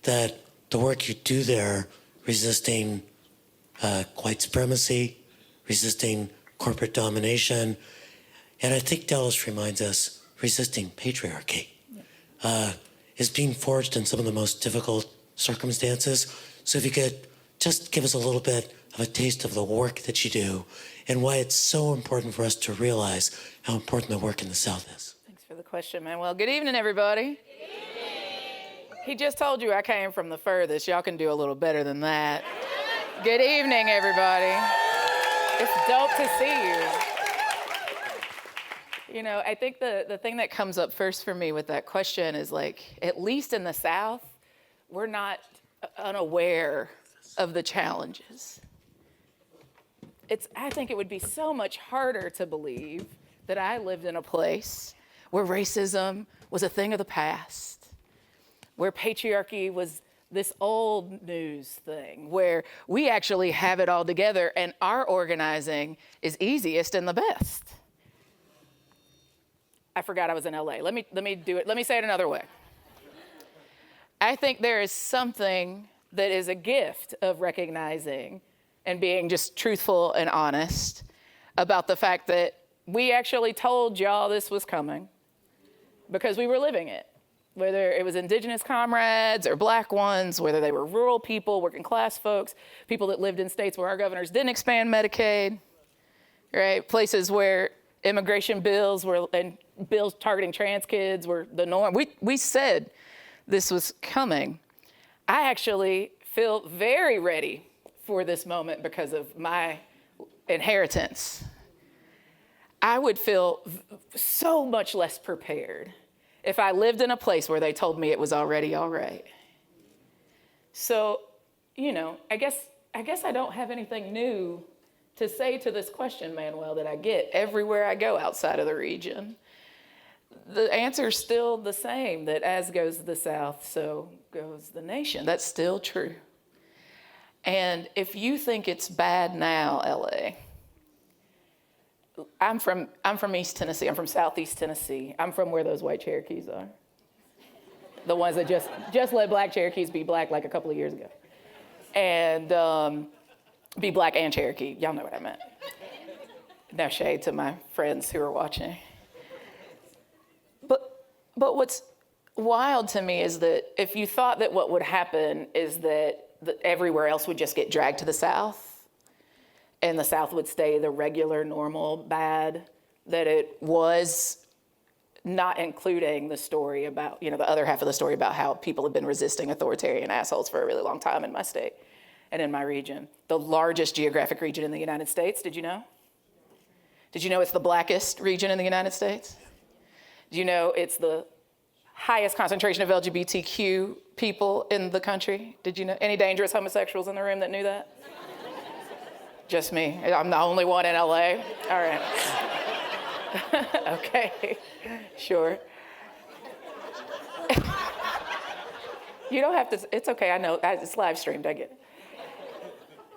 That the work you do there, resisting white supremacy, resisting corporate domination, and I think Dallas reminds us, resisting patriarchy, is being forged in some of the most difficult circumstances. So if you could just give us a little bit of a taste of the work that you do and why it's so important for us to realize how important the work in the South is. Thanks for the question, Manuel. Good evening, everybody. He just told you I came from the furthest. Y'all can do a little better than that. Good evening, everybody. It's dope to see you. You know, I think the thing that comes up first for me with that question is, like, at least in the South, we're not unaware of the challenges. I think it would be so much harder to believe that I lived in a place where racism was a thing of the past, where patriarchy was this old news thing, where we actually have it all together and our organizing is easiest and the best. I forgot I was in LA. Let me do it. Let me say it another way. I think there is something that is a gift of recognizing and being just truthful and honest about the fact that we actually told y'all this was coming because we were living it. Whether it was indigenous comrades or black ones, whether they were rural people, working class folks, people that lived in states where our governors didn't expand Medicaid, right? Places where immigration bills were, and bills targeting trans kids were the norm. We said this was coming. I actually feel very ready for this moment because of my inheritance. I would feel so much less prepared if I lived in a place where they told me it was already all right. So, you know, I guess I don't have anything new to say to this question, Manuel, that I get everywhere I go outside of the region. The answer's still the same, that as goes the South, so goes the nation. That's still true. And if you think it's bad now, LA, I'm from East Tennessee. I'm from Southeast Tennessee. I'm from where those white Cherokees are. The ones that just let black Cherokees be black like a couple of years ago. And be black and Cherokee. Y'all know what I meant. No shade to my friends who are watching. But what's wild to me is that if you thought that what would happen is that everywhere else would just get dragged to the South, and the South would stay the regular, normal, bad that it was, not including the story about, the other half of the story about how people have been resisting authoritarian assholes for a really long time in my state and in my region. The largest geographic region in the United States, did you know? Did you know it's the blackest region in the United States? Did you know it's the highest concentration of LGBTQ people in the country? Did you know? Any dangerous homosexuals in the room that knew that? Just me. I'm the only one in LA. All right. Okay. Sure. You don't have to, it's okay, I know. It's live streamed, I get it.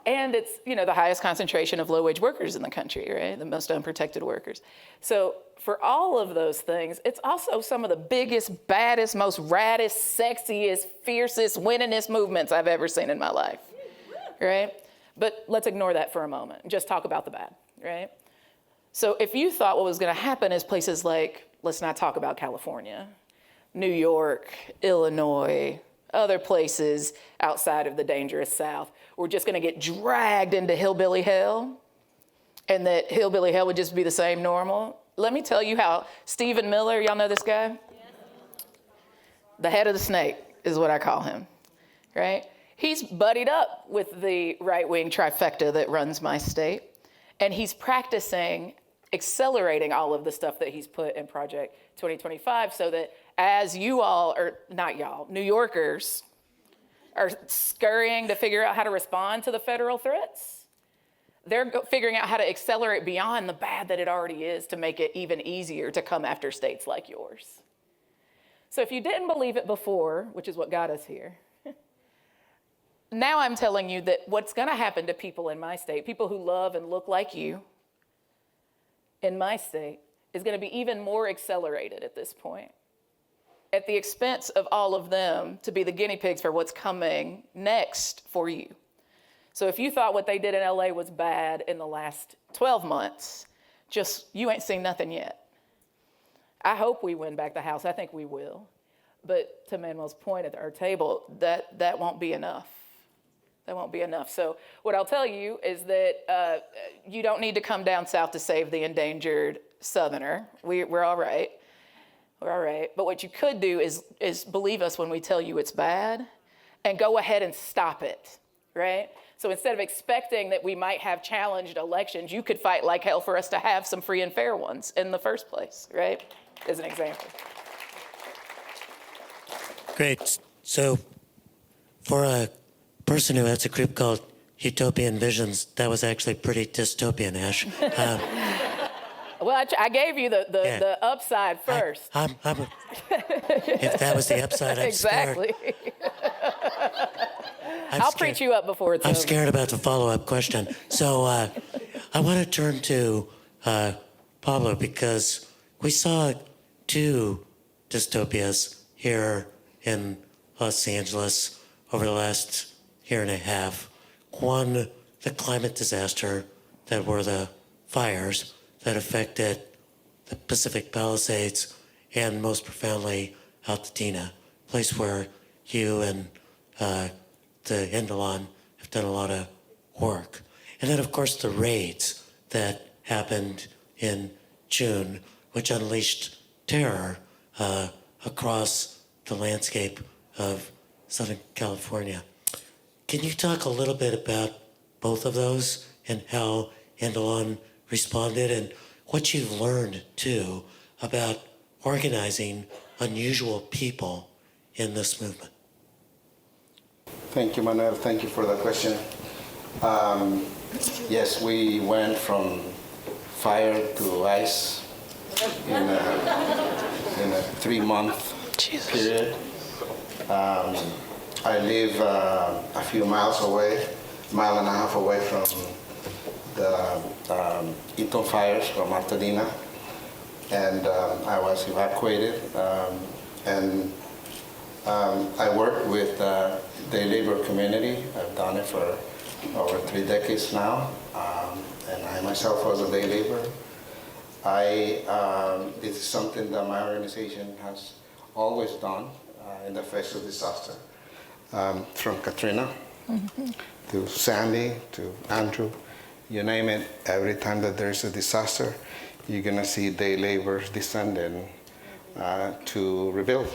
And it's, the highest concentration of low-wage workers in the country, right? The most unprotected workers. So for all of those things, it's also some of the biggest, baddest, most raddest, sexiest, fiercest, winningest movements I've ever seen in my life, right? But let's ignore that for a moment and just talk about the bad, right? So if you thought what was going to happen is places like, let's not talk about California, New York, Illinois, other places outside of the dangerous South, were just going to get dragged into hillbilly hell, and that hillbilly hell would just be the same normal. Let me tell you how Stephen Miller, y'all know this guy? The head of the snake is what I call him, right? He's buddied up with the right-wing trifecta that runs my state, and he's practicing accelerating all of the stuff that he's put in Project 2025 so that as you all, or not y'all, New Yorkers are scurrying to figure out how to respond to the federal threats, they're figuring out how to accelerate beyond the bad that it already is to make it even easier to come after states like yours. So if you didn't believe it before, which is what got us here, now I'm telling you that what's going to happen to people in my state, people who love and look like you in my state, is going to be even more accelerated at this point, at the expense of all of them to be the guinea pigs for what's coming next for you. So if you thought what they did in LA was bad in the last 12 months, you ain't seen nothing yet. I hope we win back the House. I think we will. But to Manuel's point at our table, that won't be enough. That won't be enough. So what I'll tell you is that you don't need to come down south to save the endangered Southerner. We're all right. We're all right. But what you could do is believe us when we tell you it's bad and go ahead and stop it, right? So instead of expecting that we might have challenged elections, you could fight like hell for us to have some free and fair ones in the first place, right? As an example. Great. So for a person who has a group called Utopian Visions, that was actually pretty dystopian, Ash. Well, I gave you the upside first. If that was the upside, I'm exactly. scared. I'll preach you up before it's over. I'm scared about the follow-up question. So I want to turn to Pablo, because we saw two dystopias here in Los Angeles over the last year and a half. One, the climate disaster that were the fires that affected the Pacific Palisades and most profoundly Altadena, a place where you and the Indalon have done a lot of work. And then, of course, the raids that happened in June, which unleashed terror across the landscape of Southern California. Can you talk a little bit about both of those and how Indalon responded and what you've learned, too, about organizing unusual people in this movement? Thank you, Manuel. Thank you for the question. Yes, we went from fire to ice in a 3-month period. I live a few miles away, 1.5 miles away from the Eaton fires from Altadena, and I was evacuated. I work with the labor community. I've done it for over 3 decades now, and I myself was a day laborer. This is something that my organization has always done in the face of disaster, from Katrina to Sandy to Andrew, you name it. Every time that there's a disaster, you're gonna see day laborers descending to rebuild.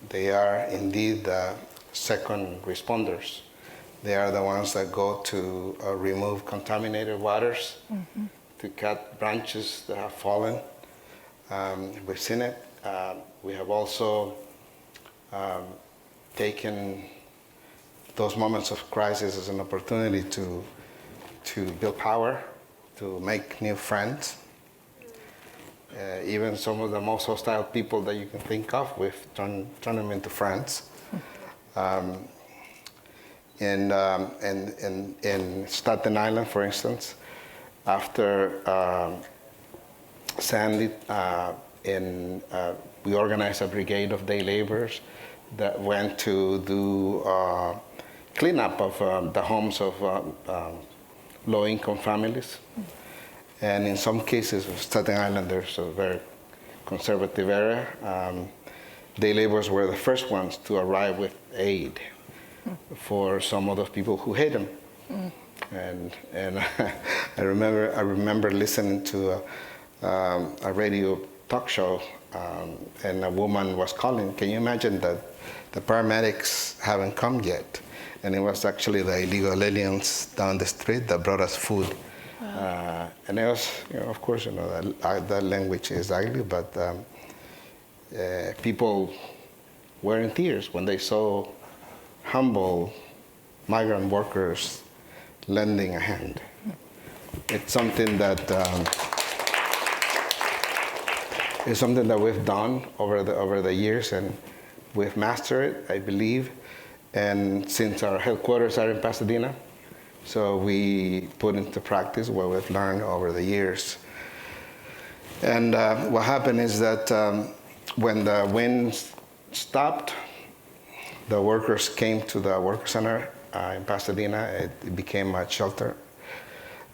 They are indeed the second responders. They are the ones that go to remove contaminated waters, to cut branches that have fallen. We've seen it. We have also taken those moments of crisis as an opportunity to build power, to make new friends. Even some of the most hostile people that you can think of, we've turned them into friends. In Staten Island, for instance, after Sandy, we organized a brigade of day laborers that went to do cleanup of the homes of low-income families. And in some cases, Staten Island, there's a very conservative area. Day laborers were the first ones to arrive with aid for some of those people who hate them. And I remember listening to a radio talk show, and a woman was calling. Can you imagine that the paramedics haven't come yet? And it was actually the illegal aliens down the street that brought us food. And it was, of course, that language is ugly, but people were in tears when they saw humble migrant workers lending a hand. It's something that we've done over the years, and we've mastered it, I believe. And since our headquarters are in Pasadena, so we put into practice what we've learned over the years. And what happened is that when the wind stopped, the workers came to the work center in Pasadena. It became a shelter.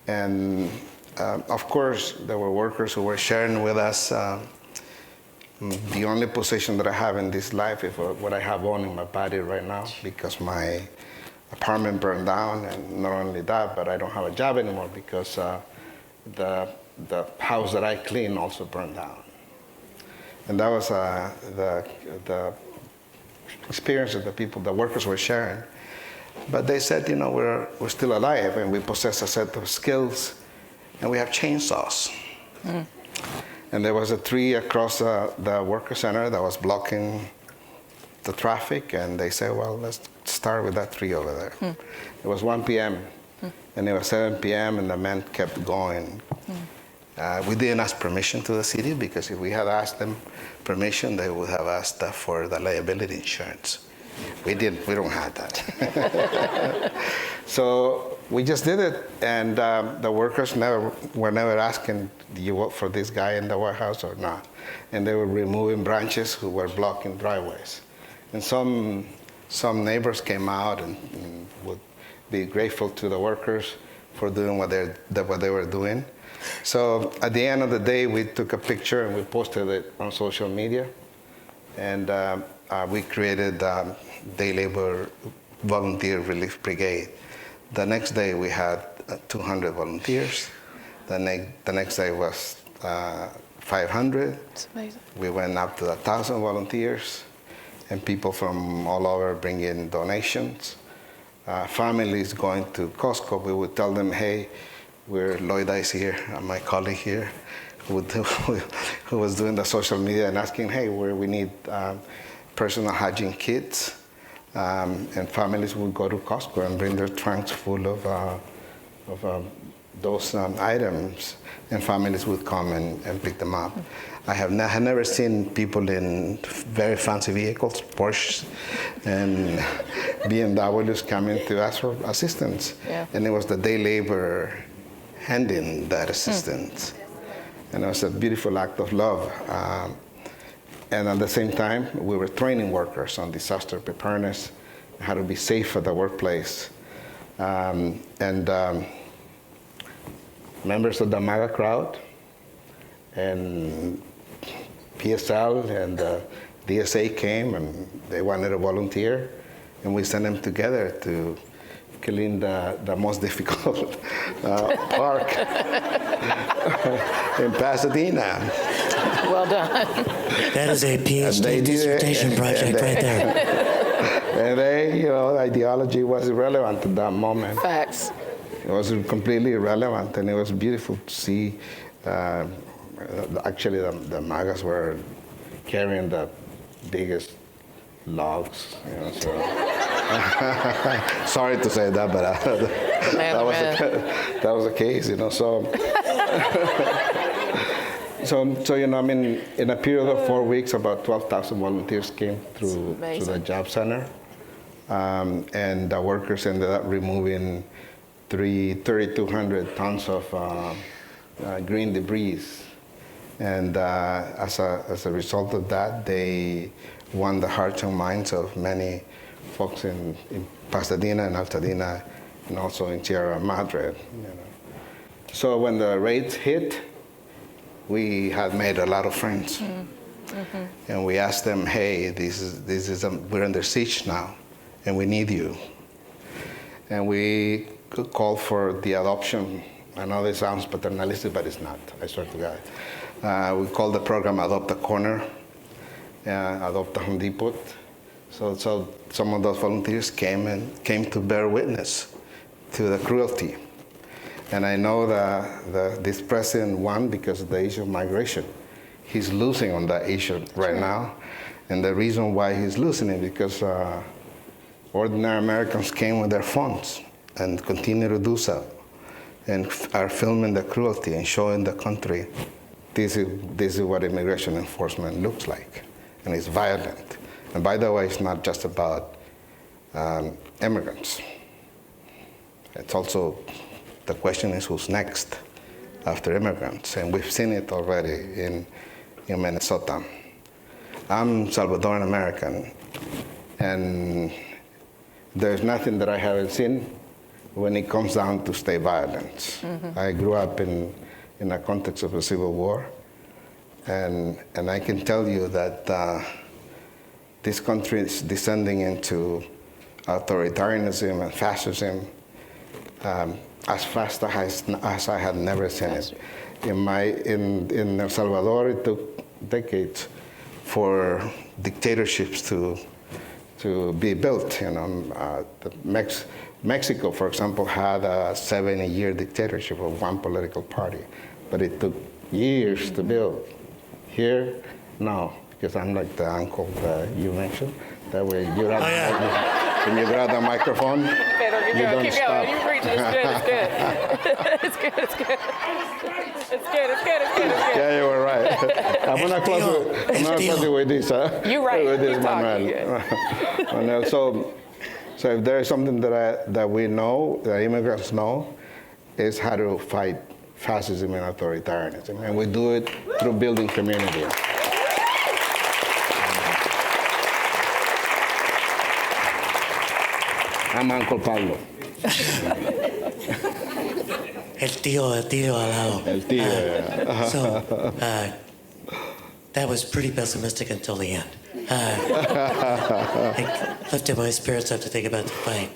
And of course, there were workers who were sharing with us the only possession that I have in this life is what I have on in my body right now, because my apartment burned down, and not only that, but I don't have a job anymore because the house that I clean also burned down. And that was the experience that the workers were sharing. But they said, we're still alive, and we possess a set of skills, and we have chainsaws. And there was a tree across the worker center that was blocking the traffic, and they said, well, let's start with that tree over there. It was 1 p.m., and it was 7 p.m., and the men kept going. We didn't ask permission to the city, because if we had asked them permission, they would have asked for the liability insurance. We don't have that. So we just did it, and the workers were never asking, do you work for this guy in the warehouse or not? And they were removing branches who were blocking driveways. And some neighbors came out and would be grateful to the workers for doing what they were doing. So at the end of the day, we took a picture and we posted it on social media. And we created Day Labor Volunteer Relief Brigade. The next day we had 200 volunteers. The next day was 500. That's amazing. We went up to 1,000 volunteers, and people from all over bring in donations. Families going to Costco, we would tell them, hey, Loida is here, my colleague here, who was doing the social media and asking, hey, we need personal hygiene kits. And families would go to Costco and bring their trunks full of those items, and families would come and pick them up. I have never seen people in very fancy vehicles, Porsches and BMWs, coming to ask for assistance. Yeah. And it was the day labor handing that assistance. And it was a beautiful act of love. And at the same time, we were training workers on disaster preparedness, how to be safe at the workplace. Members of the MAGA crowd and PSL and DSA came and they wanted to volunteer, and we sent them together to clean the most difficult park in Pasadena. Well done. That is a PhD dissertation project right there. And they, ideology was irrelevant at that moment. Facts. It was completely irrelevant, and it was beautiful to see. Actually, the MAGAs were carrying the biggest logs. So. Sorry to say that, but that was the case. So in a period of 4 weeks, about 12,000 volunteers came through the job center, and the workers ended up removing 3,200 tons of green debris. And as a result of that, they won the hearts and minds of many folks in Pasadena and Altadena, and also in Sierra Madre. So when the raids hit, we had made a lot of friends. Mm-hmm. And we asked them, hey, we're under siege now, and we need you. And we called for the adoption. I know this sounds paternalistic, but it's not, I swear to God. We called the program Adopt a Corner, Adopt a Home Depot. So some of those volunteers came to bear witness to the cruelty. And I know that this president won because of the issue of migration. He's losing on that issue right now. And the reason why he's losing is because ordinary Americans came with their phones and continue to do so, and are filming the cruelty and showing the country this is what immigration enforcement looks like, and it's violent. And by the way, it's not just about immigrants. It's also, the question is who's next after immigrants, and we've seen it already in Minnesota. I'm Salvadoran American, and there's nothing that I haven't seen when it comes down to state violence. Mm-hmm. I grew up in a context of a civil war, and I can tell you that this country is descending into authoritarianism and fascism as fast as I had never seen it. In El Salvador, it took decades for dictatorships to be built. Mexico, for example, had a 70-year dictatorship of one political party, but it took years to build. Here, no, because I'm like the uncle that you mentioned. That way, when you grab the microphone, you don't keep stop. going. You preach it. It's good. It's good. It's good. Yeah, you were right. I'm gonna close it with this. You're right. With this, You're Manuel. Manuel, so if there is something that we know, that immigrants know, is how to fight fascism and authoritarianism, and we do it through building community. I'm Uncle Pablo. El tío al lado. El tío. So that was pretty pessimistic until the end. It lifted my spirits up to think about the fight.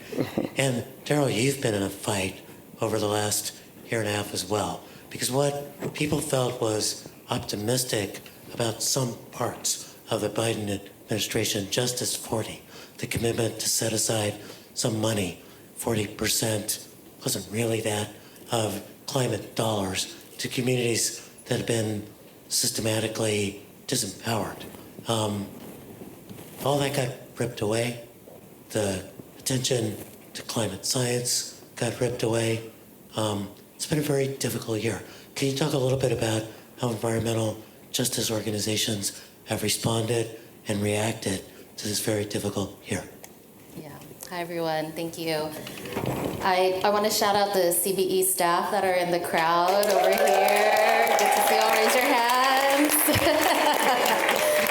And Daryl, you've been in a fight over the last year and a half as well, because what people felt was optimistic about some parts of the Biden administration, Justice 40, the commitment to set aside some money, 40% wasn't really that, of climate dollars to communities that have been systematically disempowered. All that got ripped away. The attention to climate science got ripped away. It's been a very difficult year. Can you talk a little bit about how environmental justice organizations have responded and reacted to this very difficult year? Yeah. Hi, everyone. Thank you. I want to shout out the CBE staff that are in the crowd over here. Good to see you all. Raise your hands.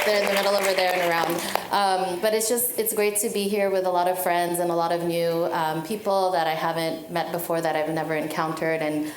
They're in the middle over there and around. But it's great to be here with a lot of friends and a lot of new people that I haven't met before, that I've never encountered, and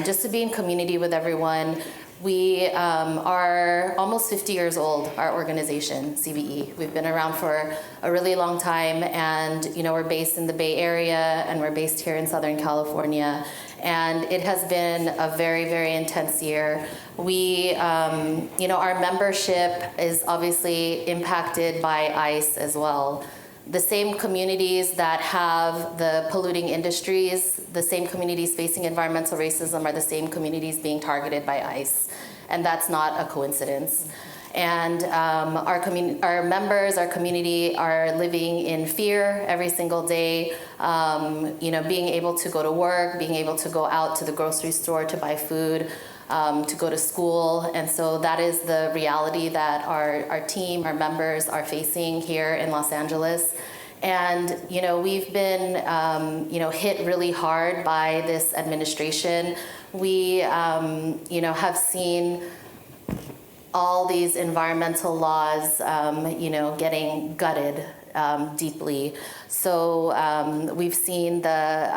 just to be in community with everyone. We are almost 50 years old, our organization, CBE. We've been around for a really long time, and we're based in the Bay Area, and we're based here in Southern California. And it has been a very, very intense year. We, our membership is obviously impacted by ICE as well. The same communities that have the polluting industries, the same communities facing environmental racism are the same communities being targeted by ICE. And that's not a coincidence. And our members, our community are living in fear every single day, being able to go to work, being able to go out to the grocery store to buy food, to go to school. And so that is the reality that our team, our members are facing here in Los Angeles. And, we've been, hit really hard by this administration. We, have seen all these environmental laws, getting gutted deeply. So we've seen the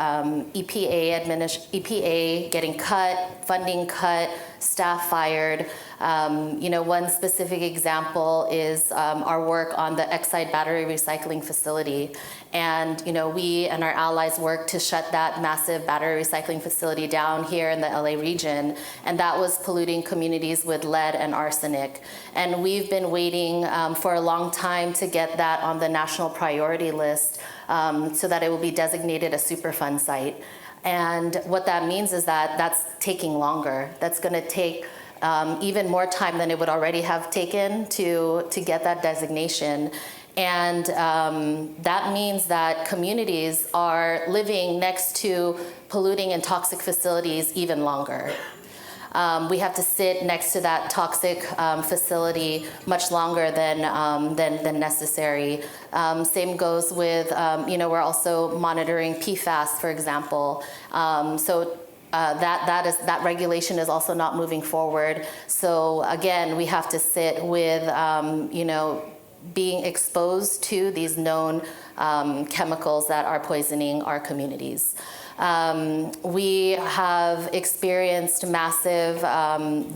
EPA getting cut, funding cut, staff fired. One specific example is our work on the Exide battery recycling facility. And, we and our allies worked to shut that massive battery recycling facility down here in the LA region. And that was polluting communities with lead and arsenic. And we've been waiting for a long time to get that on the national priority list so that it will be designated a Superfund site. And what that means is that that's taking longer. That's going to take even more time than it would already have taken to get that designation. And that means that communities are living next to polluting and toxic facilities even longer. We have to sit next to that toxic facility much longer than necessary. Same goes with, we're also monitoring PFAS, for example. That regulation is also not moving forward. So again, we have to sit with, being exposed to these known chemicals that are poisoning our communities. We have experienced massive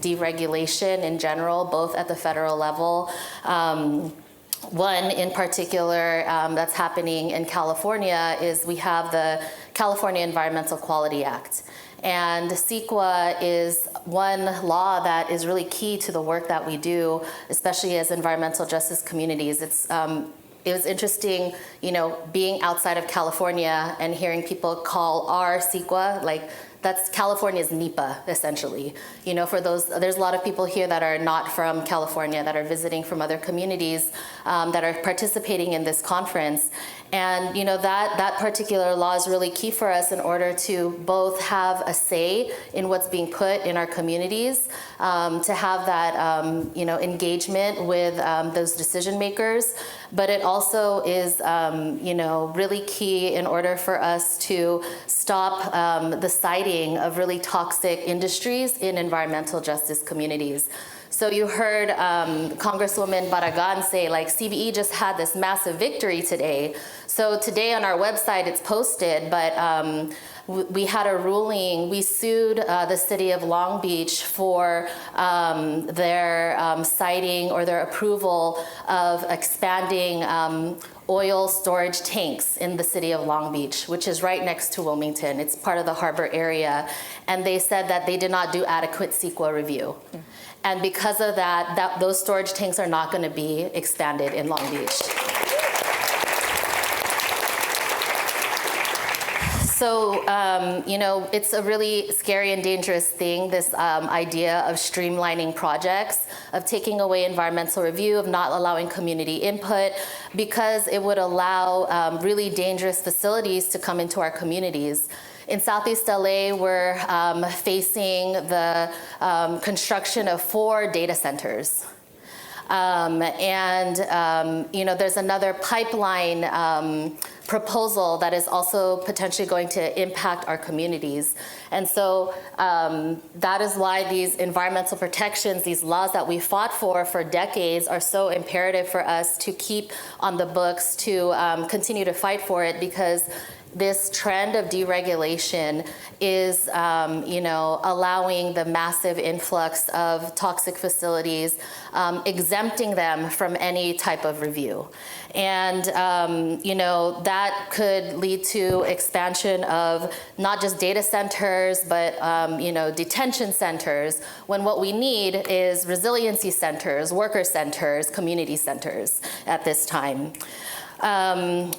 deregulation in general, both at the federal level. One in particular that's happening in California is we have the California Environmental Quality Act. And CEQA is one law that is really key to the work that we do, especially as environmental justice communities. It was interesting, being outside of California and hearing people call our CEQA, like that's California's NEPA, essentially. There's a lot of people here that are not from California, that are visiting from other communities, that are participating in this conference. And that particular law is really key for us in order to both have a say in what's being put in our communities, to have that engagement with those decision makers. But it also is really key in order for us to stop the siting of really toxic industries in environmental justice communities. So you heard Congresswoman Barragan say, CBE just had this massive victory today. So today on our website, it's posted, but we had a ruling. We sued the city of Long Beach for their citing or their approval of expanding oil storage tanks in the city of Long Beach, which is right next to Wilmington. It's part of the harbor area. And they said that they did not do adequate CEQA review. And because of that, those storage tanks are not going to be expanded in Long Beach. So, it's a really scary and dangerous thing, this idea of streamlining projects, of taking away environmental review, of not allowing community input, because it would allow really dangerous facilities to come into our communities. In Southeast LA, we're facing the construction of 4 data centers. There's another pipeline proposal that is also potentially going to impact our communities. And so that is why these environmental protections, these laws that we fought for decades, are so imperative for us to keep on the books, to continue to fight for it, because this trend of deregulation is, allowing the massive influx of toxic facilities, exempting them from any type of review. And, that could lead to expansion of not just data centers, but, detention centers, when what we need is resiliency centers, worker centers, community centers at this time.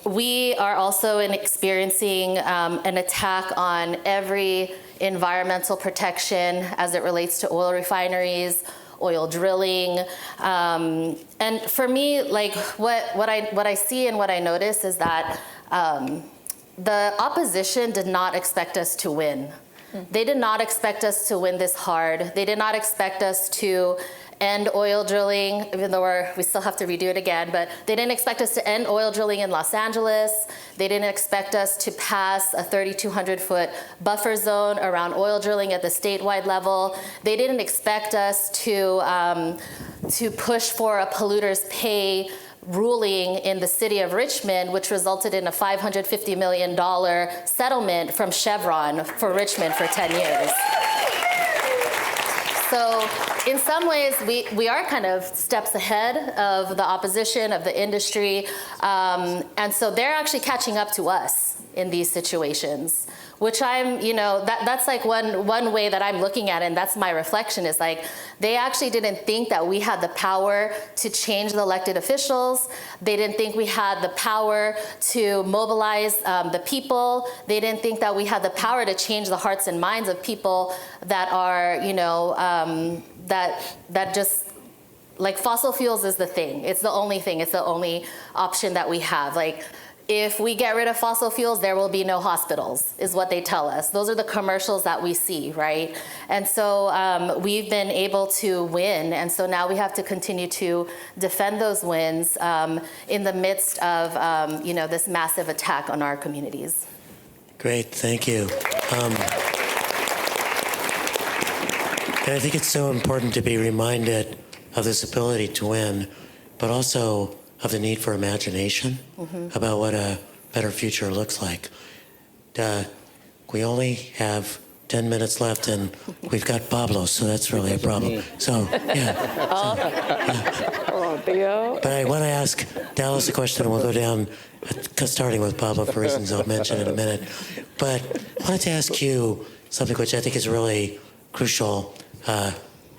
We are also experiencing an attack on every environmental protection as it relates to oil refineries, oil drilling. And for me, like what I see and what I notice is that the opposition did not expect us to win. They did not expect us to win this hard. They did not expect us to end oil drilling, even though we still have to redo it again, but they didn't expect us to end oil drilling in Los Angeles. They didn't expect us to pass a 3,200-foot buffer zone around oil drilling at the statewide level. They didn't expect us to push for a polluter's pay ruling in the city of Richmond, which resulted in a $550 million settlement from Chevron for Richmond for 10 years. So in some ways, we are kind of steps ahead of the opposition, of the industry. And so they're actually catching up to us in these situations, which that's like one way that I'm looking at it, and that's my reflection, is like, they actually didn't think that we had the power to change the elected officials. They didn't think we had the power to mobilize the people. They didn't think that we had the power to change the hearts and minds of people that are, that just, like, fossil fuels is the thing. It's the only thing. It's the only option that we have. Like, if we get rid of fossil fuels, there will be no hospitals, is what they tell us. Those are the commercials that we see, right? And so we've been able to win, and so now we have to continue to defend those wins in the midst of, this massive attack on our communities. Great, thank you. And I think it's so important to be reminded of this ability to win, but also of the need for imagination about what a better future looks like. We only have 10 minutes left, and we've got Pablo, so that's really a problem. So, yeah. But I want to ask Dallas a question, and we'll go down, starting with Pablo for reasons I'll mention in a minute. But I wanted to ask you something which I think is really crucial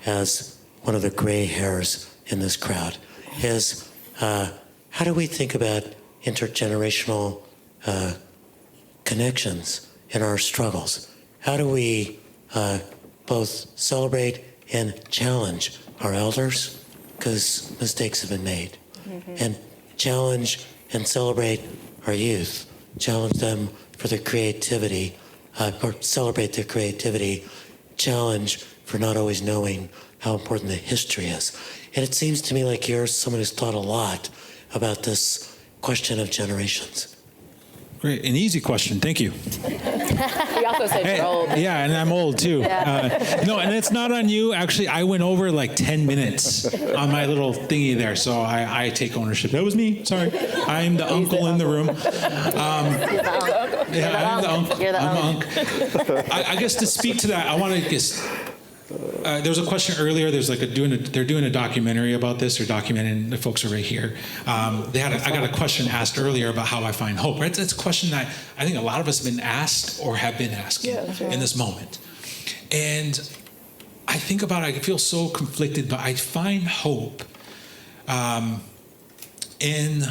as one of the gray hairs in this crowd, is how do we think about intergenerational connections in our struggles? How do we both celebrate and challenge our elders, because mistakes have been made, and challenge and celebrate our youth, challenge them for their creativity, or celebrate their creativity, challenge for not always knowing how important the history is. And it seems to me like you're someone who's thought a lot about this question of generations. Great, an easy question. Thank you. He also said you're old. Yeah, and I'm old too. No, and it's not on you. Actually, I went over like 10 minutes on my little thingy there, so I take ownership. That was me. Sorry, I'm the uncle in the room. Yeah, I'm the uncle. You're the I'm the uncle. I guess to speak to that, I want to just. There was a question earlier. There's like they're doing a documentary about this. They're documenting the folks are right here. I got a question asked earlier about how I find hope. Right? It's a question that I think a lot of us have been asked or have been asking in this moment. And I think about it. I feel so conflicted, but I find hope in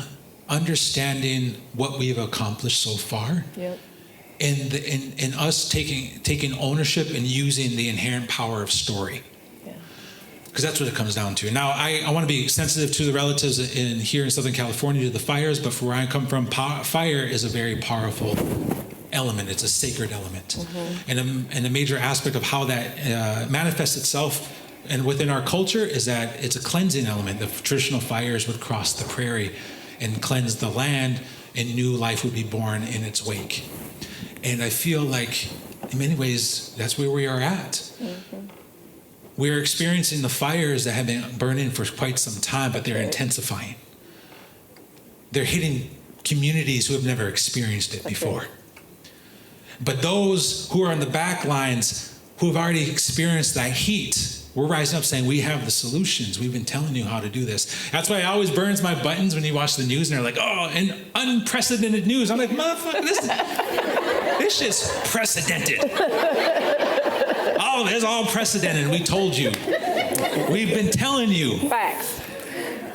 understanding what we've accomplished so far. Yep. In us taking ownership and using the inherent power of story. Because that's what it comes down to. Now, I want to be sensitive to the relatives here in Southern California to the fires, but for where I come from, fire is a very powerful element. It's a sacred element. And a major aspect of how that manifests itself and within our culture is that it's a cleansing element. The traditional fires would cross the prairie and cleanse the land, and new life would be born in its wake. And I feel like, in many ways, that's where we are at. We're experiencing the fires that have been burning for quite some time, but they're intensifying. They're hitting communities who have never experienced it before. But those who are on the back lines, who have already experienced that heat, we're rising up saying, we have the solutions. We've been telling you how to do this. That's why it always burns my buttons when you watch the news and they're like, oh, and unprecedented news. I'm like, motherfucker, this shit's precedented. Oh, there's all precedented. We told you. We've been telling you. Facts.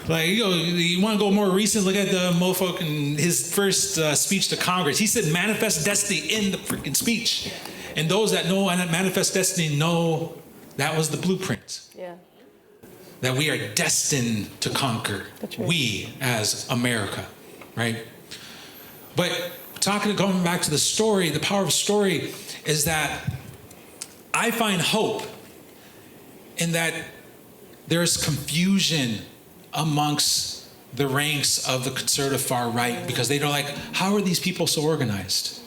Like, you want to go more recent, look at the mofo in his first speech to Congress. He said manifest destiny in the freaking speech. And those that know manifest destiny know that was the blueprint. Yeah. That we are destined to conquer. That's right. We as America, right? But going back to the story, the power of story is that I find hope in that there's confusion amongst the ranks of the conservative far right because they don't like, how are these people so organized?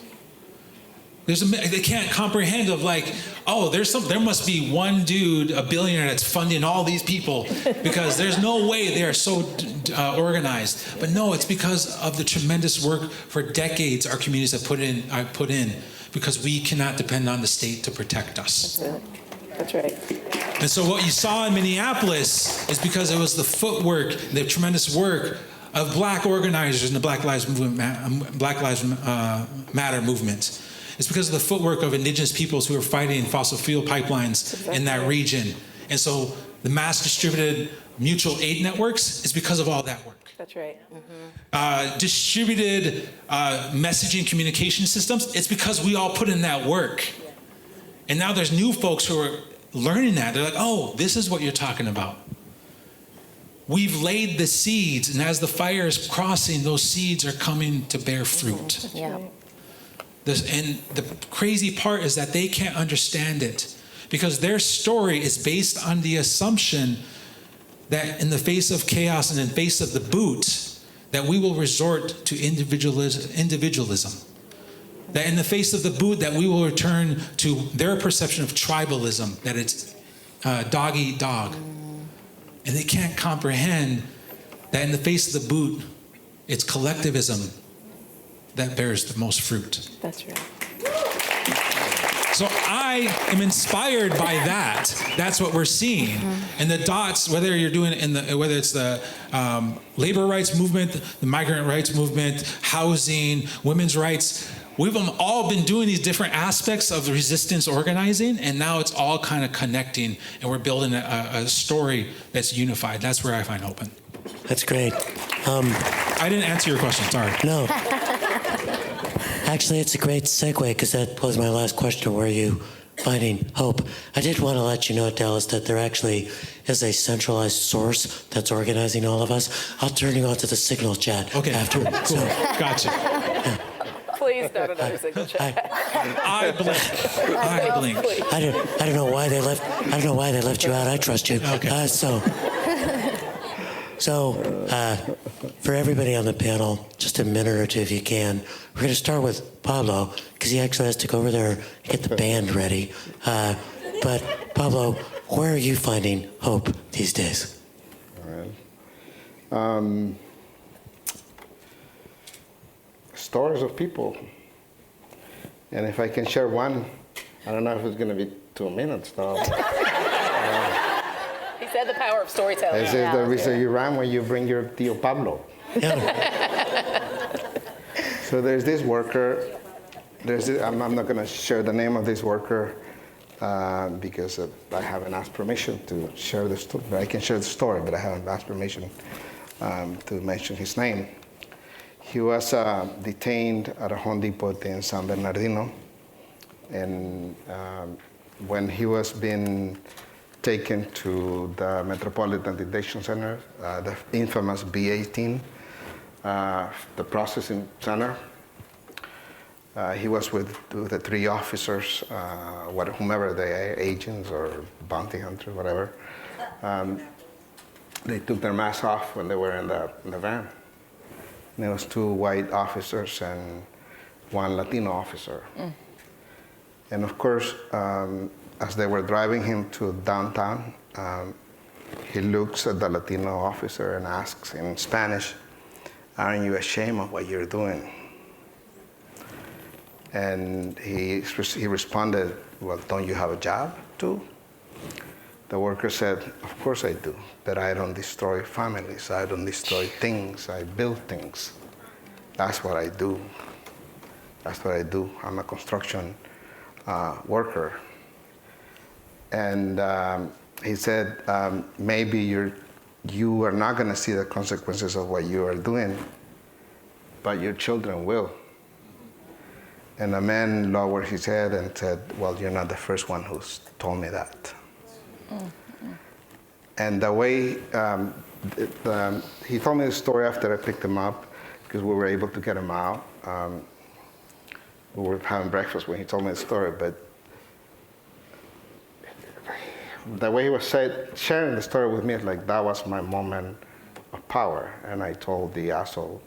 They can't comprehend of like, oh, there must be one dude, a billionaire that's funding all these people because there's no way they are so organized. But no, it's because of the tremendous work for decades our communities have put in because we cannot depend on the state to protect us. That's right. And so what you saw in Minneapolis is because it was the footwork, the tremendous work of Black organizers in the Black Lives Matter movement. It's because of the footwork of indigenous peoples who are fighting fossil fuel pipelines in that region. And so the mass distributed mutual aid networks is because of all that work. That's right. Distributed messaging communication systems, it's because we all put in that work. And now there's new folks who are learning that. They're like, oh, this is what you're talking about. We've laid the seeds, and as the fire is crossing, those seeds are coming to bear fruit. Yeah. And the crazy part is that they can't understand it because their story is based on the assumption that in the face of chaos and in the face of the boot, that we will resort to individualism. That in the face of the boot, that we will return to their perception of tribalism, that it's dog eat dog. And they can't comprehend that in the face of the boot, it's collectivism that bears the most fruit. That's right. So I am inspired by that. That's what we're seeing. And the dots, whether you're doing it whether it's the labor rights movement, the migrant rights movement, housing, women's rights, we've all been doing these different aspects of the resistance organizing, and now it's all kind of connecting, and we're building a story that's unified. That's where I find hope. That's great. I didn't answer your question, sorry. No. Actually, it's a great segue because that was my last question. Where are you finding hope? I did want to let you know, Dallas, that there actually is a centralized source that's organizing all of us. I'll turn you on to the Signal chat after. Cool. So, Gotcha. Please don't another Signal chat. I blink. I don't know why they left. I don't know why they left you out. I trust you. Okay. So, for everybody on the panel, just a minute or two if you can. We're going to start with Pablo, because he actually has to go over there and get the band ready. But Pablo, where are you finding hope these days? All right. Stories of people. And if I can share one, I don't know if it's going to be 2 minutes though. He said the power of storytelling. This is the reason you run when you bring your Tio Pablo. So there's this worker. I'm not going to share the name of this worker because I haven't asked permission to share the story. I can share the story, but I haven't asked permission to mention his name. He was detained at a Home Depot in San Bernardino, and when he was being taken to the Metropolitan Detention Center, the infamous B-18, the processing center. He was with the three officers, whomever they are, agents or bounty hunters, whatever. They took their masks off when they were in the van. And there was two white officers and one Latino officer. And of course, as they were driving him to downtown, he looks at the Latino officer and asks in Spanish, "Aren't you ashamed of what you're doing?" And he responded, "Well, don't you have a job too?" The worker said, "Of course I do, but I don't destroy families. I don't destroy things. I build things. That's what I do. That's what I do. I'm a construction worker." And he said, "Maybe you are not going to see the consequences of what you are doing, but your children will." And the man lowered his head and said, "Well, you're not the first one who's told me that." And the way he told me the story after I picked him up, because we were able to get him out. We were having breakfast when he told me the story, but the way he was sharing the story with me, it's like that was my moment of power. And I told the asshole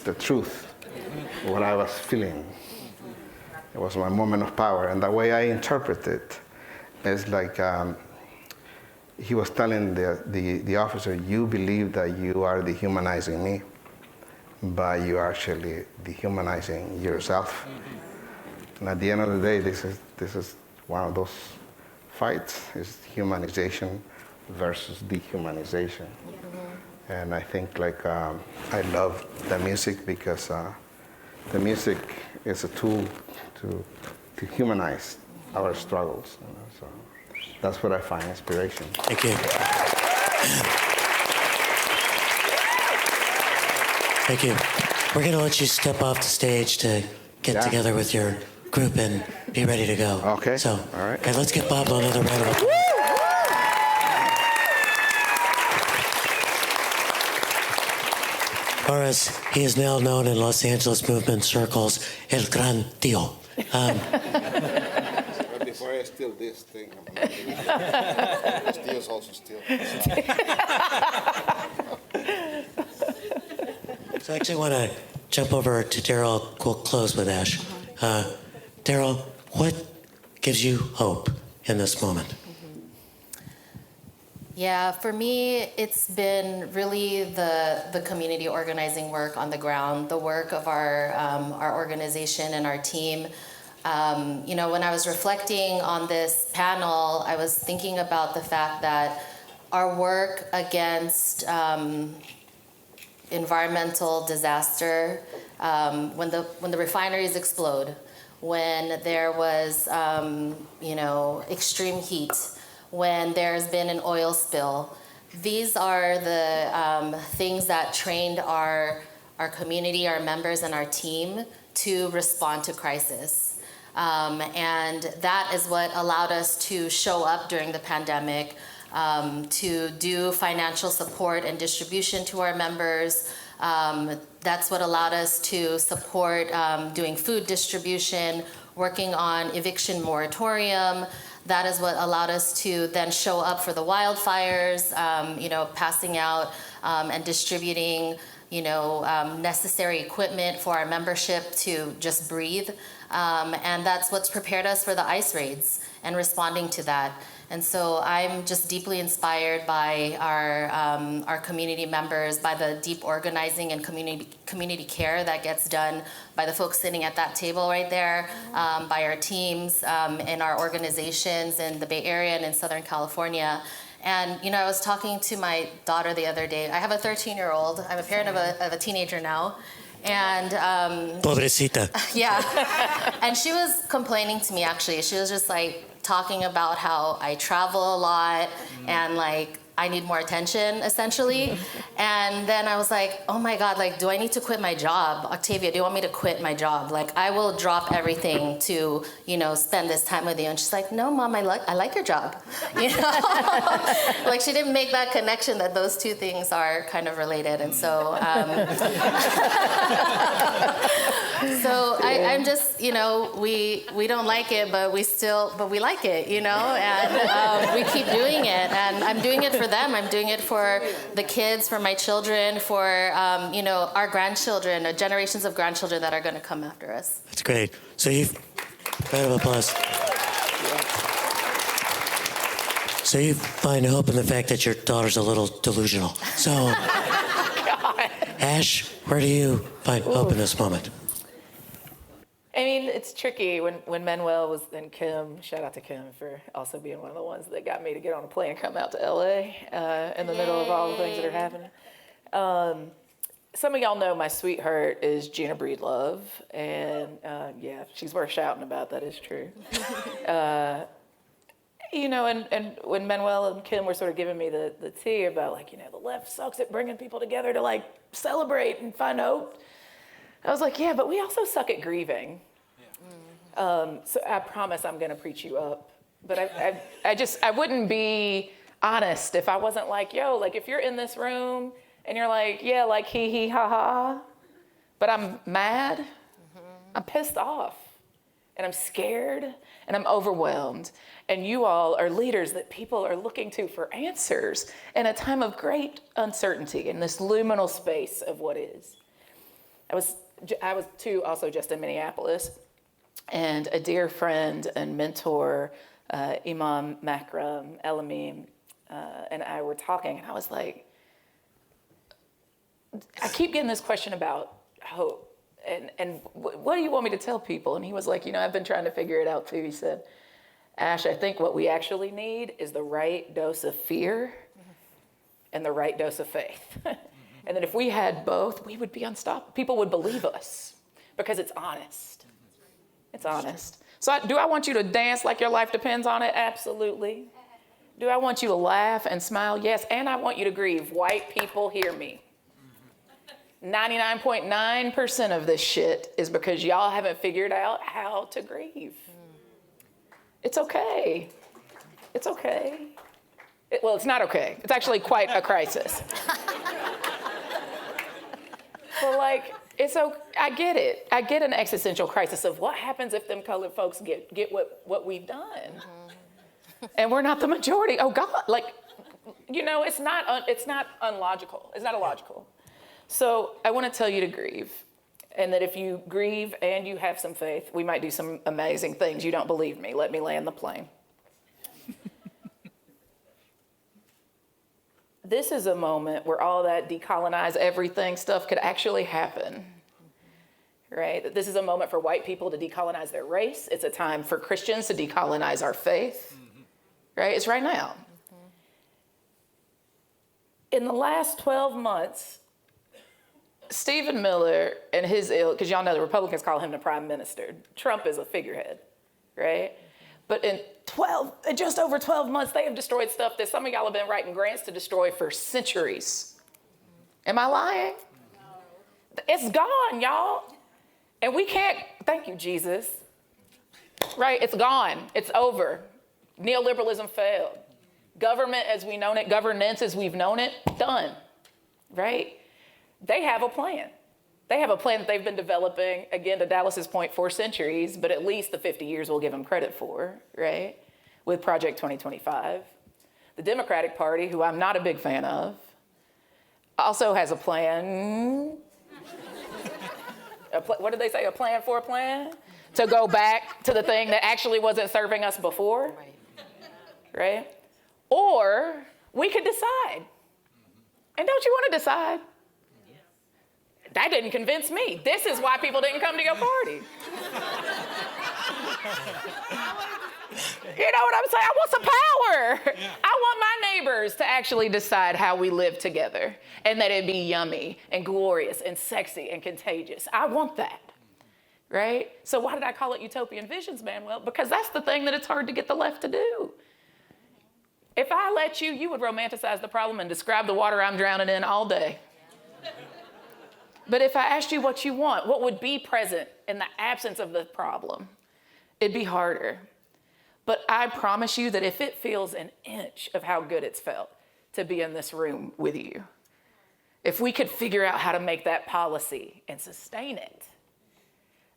the truth, what I was feeling. It was my moment of power. And the way I interpret it is like he was telling the officer, "You believe that you are dehumanizing me, but you are actually dehumanizing yourself." And at the end of the day, this is one of those fights, is humanization versus dehumanization. And I think I love the music because the music is a tool to humanize our struggles. So that's what I find inspiration. Thank you. Thank you. We're going to let you step off the stage to get together with your group and be ready to go. Okay. So, all right. Okay, let's give Bob another round of applause. Or as he is now known in Los Angeles movement circles, El Gran Tío. Before I steal this thing, Steel's also steal. So I actually want to jump over to Daryl. We'll close with Ash. Daryl, what gives you hope in this moment? Yeah, for me, it's been really the community organizing work on the ground, the work of our organization and our team. When I was reflecting on this panel, I was thinking about the fact that our work against environmental disaster, when the refineries explode, when there was extreme heat, when there's been an oil spill, these are the things that trained our community, our members, and our team to respond to crisis. And that is what allowed us to show up during the pandemic, to do financial support and distribution to our members. That's what allowed us to support doing food distribution, working on eviction moratorium. That is what allowed us to then show up for the wildfires, passing out and distributing, necessary equipment for our membership to just breathe. And that's what's prepared us for the ICE raids and responding to that. And so I'm just deeply inspired by our community members, by the deep organizing and community care that gets done by the folks sitting at that table right there, by our teams in our organizations in the Bay Area and in Southern California. And I was talking to my daughter the other day. I have a 13-year-old. I'm a parent of a teenager now. And Pobrecita. yeah. And she was complaining to me, actually. She was just talking about how I travel a lot and I need more attention, essentially. And then I was like, oh my God, like, do I need to quit my job? Octavia, do you want me to quit my job? Like, I will drop everything to, spend this time with you. And she's like, no, Mom, I like your job. Like, she didn't make that connection that those two things are kind of related. And so, I'm just, we don't like it, but we like it, and we keep doing it. And I'm doing it for them. I'm doing it for the kids, for my children, for, our grandchildren, generations of grandchildren that are going to come after us. That's great. So round of applause. So you find hope in the fact that your daughter's a little delusional. So, Ash, where do you find hope in this moment? I mean, it's tricky when Manuel was, and Kim, shout out to Kim for also being one of the ones that got me to get on a plane and come out to LA in the middle of all the things that are happening. Some of y'all know my sweetheart is Gina Breedlove, and yeah, she's worth shouting about, that is true. And when Manuel and Kim were sort of giving me the tea about, like, the left sucks at bringing people together to, like, celebrate and find hope, I was like, yeah, but we also suck at grieving. So I promise I'm going to preach you up. But I wouldn't be honest if I wasn't like, yo, like, if you're in this room and you're like, yeah, like, hee, ha, ha, but I'm mad, I'm pissed off, and I'm scared, and I'm overwhelmed. And you all are leaders that people are looking to for answers in a time of great uncertainty in this liminal space of what is. I was too also just in Minneapolis, and a dear friend and mentor, Imam Makram Elamim, and I were talking, and I was like, I keep getting this question about hope, and what do you want me to tell people? And he was like, I've been trying to figure it out too. He said, Ash, I think what we actually need is the right dose of fear and the right dose of faith. And that if we had both, we would be unstoppable. People would believe us because it's honest. It's honest. So do I want you to dance like your life depends on it? Absolutely. Do I want you to laugh and smile? Yes. And I want you to grieve. White people, hear me. 99.9% of this shit is because y'all haven't figured out how to grieve. It's okay. It's okay. Well, it's not okay. It's actually quite a crisis. But like, I get it. I get an existential crisis of what happens if them colored folks get what we've done. And we're not the majority. Oh God, like, it's not unlogical. It's not illogical. So I want to tell you to grieve. And that if you grieve and you have some faith, we might do some amazing things. You don't believe me. Let me land the plane. This is a moment where all that decolonize everything stuff could actually happen, right? This is a moment for white people to decolonize their race. It's a time for Christians to decolonize our faith, right? It's right now. In the last 12 months, Stephen Miller and his ilk, because y'all know the Republicans call him the prime minister. Trump is a figurehead, right? But in just over 12 months, they have destroyed stuff that some of y'all have been writing grants to destroy for centuries. Am I lying? No. It's gone, y'all. And we can't, thank you, Jesus. Right, it's gone, it's over. Neoliberalism failed. Government as we known it, governance as we've known it, done, right? They have a plan. They have a plan that they've been developing, again, to Dallas's point, for centuries, but at least the 50 years we'll give them credit for, right? With Project 2025. The Democratic Party, who I'm not a big fan of, also has a plan. What did they say? A plan for a plan? To go back to the thing that actually wasn't serving us before, right? Or we could decide. And don't you want to decide? That didn't convince me. This is why people didn't come to your party. You know what I'm saying? I want some power. Yeah. I want my neighbors to actually decide how we live together and that it be yummy and glorious and sexy and contagious. I want that, right? So why did I call it Utopian Visions, Manuel? Because that's the thing that it's hard to get the left to do. If I let you, you would romanticize the problem and describe the water I'm drowning in all day. But if I asked you what you want, what would be present in the absence of the problem, it'd be harder. But I promise you that if it feels an inch of how good it's felt to be in this room with you, if we could figure out how to make that policy and sustain it,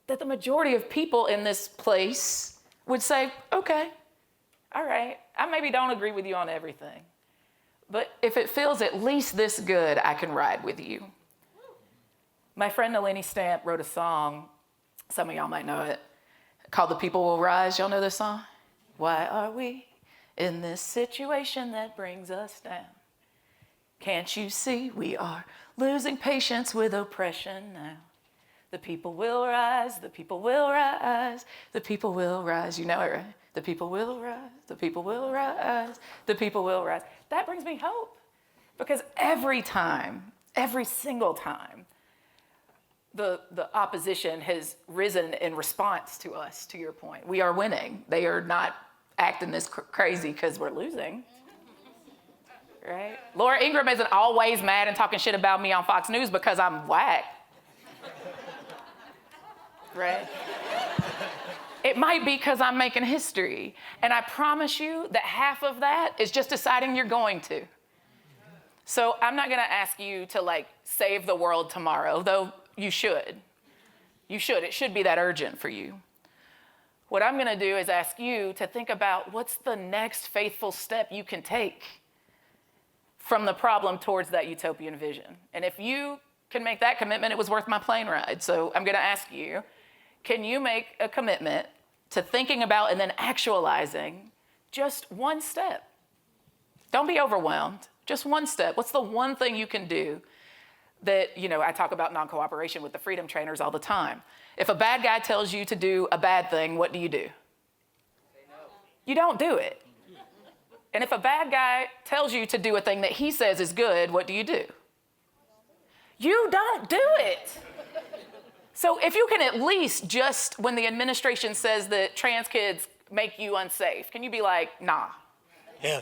that the majority of people in this place would say, okay, all right, I maybe don't agree with you on everything, but if it feels at least this good, I can ride with you. My friend Nalini Stamp wrote a song, some of y'all might know it, called The People Will Rise. Y'all know this song? Why are we in this situation that brings us down? Can't you see we are losing patience with oppression now? The people will rise, the people will rise, the people will rise. You know it, right? The people will rise, the people will rise, the people will rise. That brings me hope, because every time, every single time, the opposition has risen in response to us, to your point. We are winning. They are not acting this crazy because we're losing. Right? Laura Ingraham isn't always mad and talking shit about me on Fox News because I'm whack. Right? It might be because I'm making history. And I promise you that half of that is just deciding you're going to. So I'm not going to ask you to like save the world tomorrow, though you should. You should. It should be that urgent for you. What I'm going to do is ask you to think about what's the next faithful step you can take from the problem towards that utopian vision. And if you can make that commitment, it was worth my plane ride. So I'm going to ask you, can you make a commitment to thinking about and then actualizing just one step? Don't be overwhelmed. Just one step. What's the one thing you can do that, you know, I talk about non-cooperation with the freedom trainers all the time. If a bad guy tells you to do a bad thing, what do? You don't do it. And if a bad guy tells you to do a thing that he says is good, what do? You don't do it. So if you can at least just, when the administration says that trans kids make you unsafe, can you be like, nah? Yeah.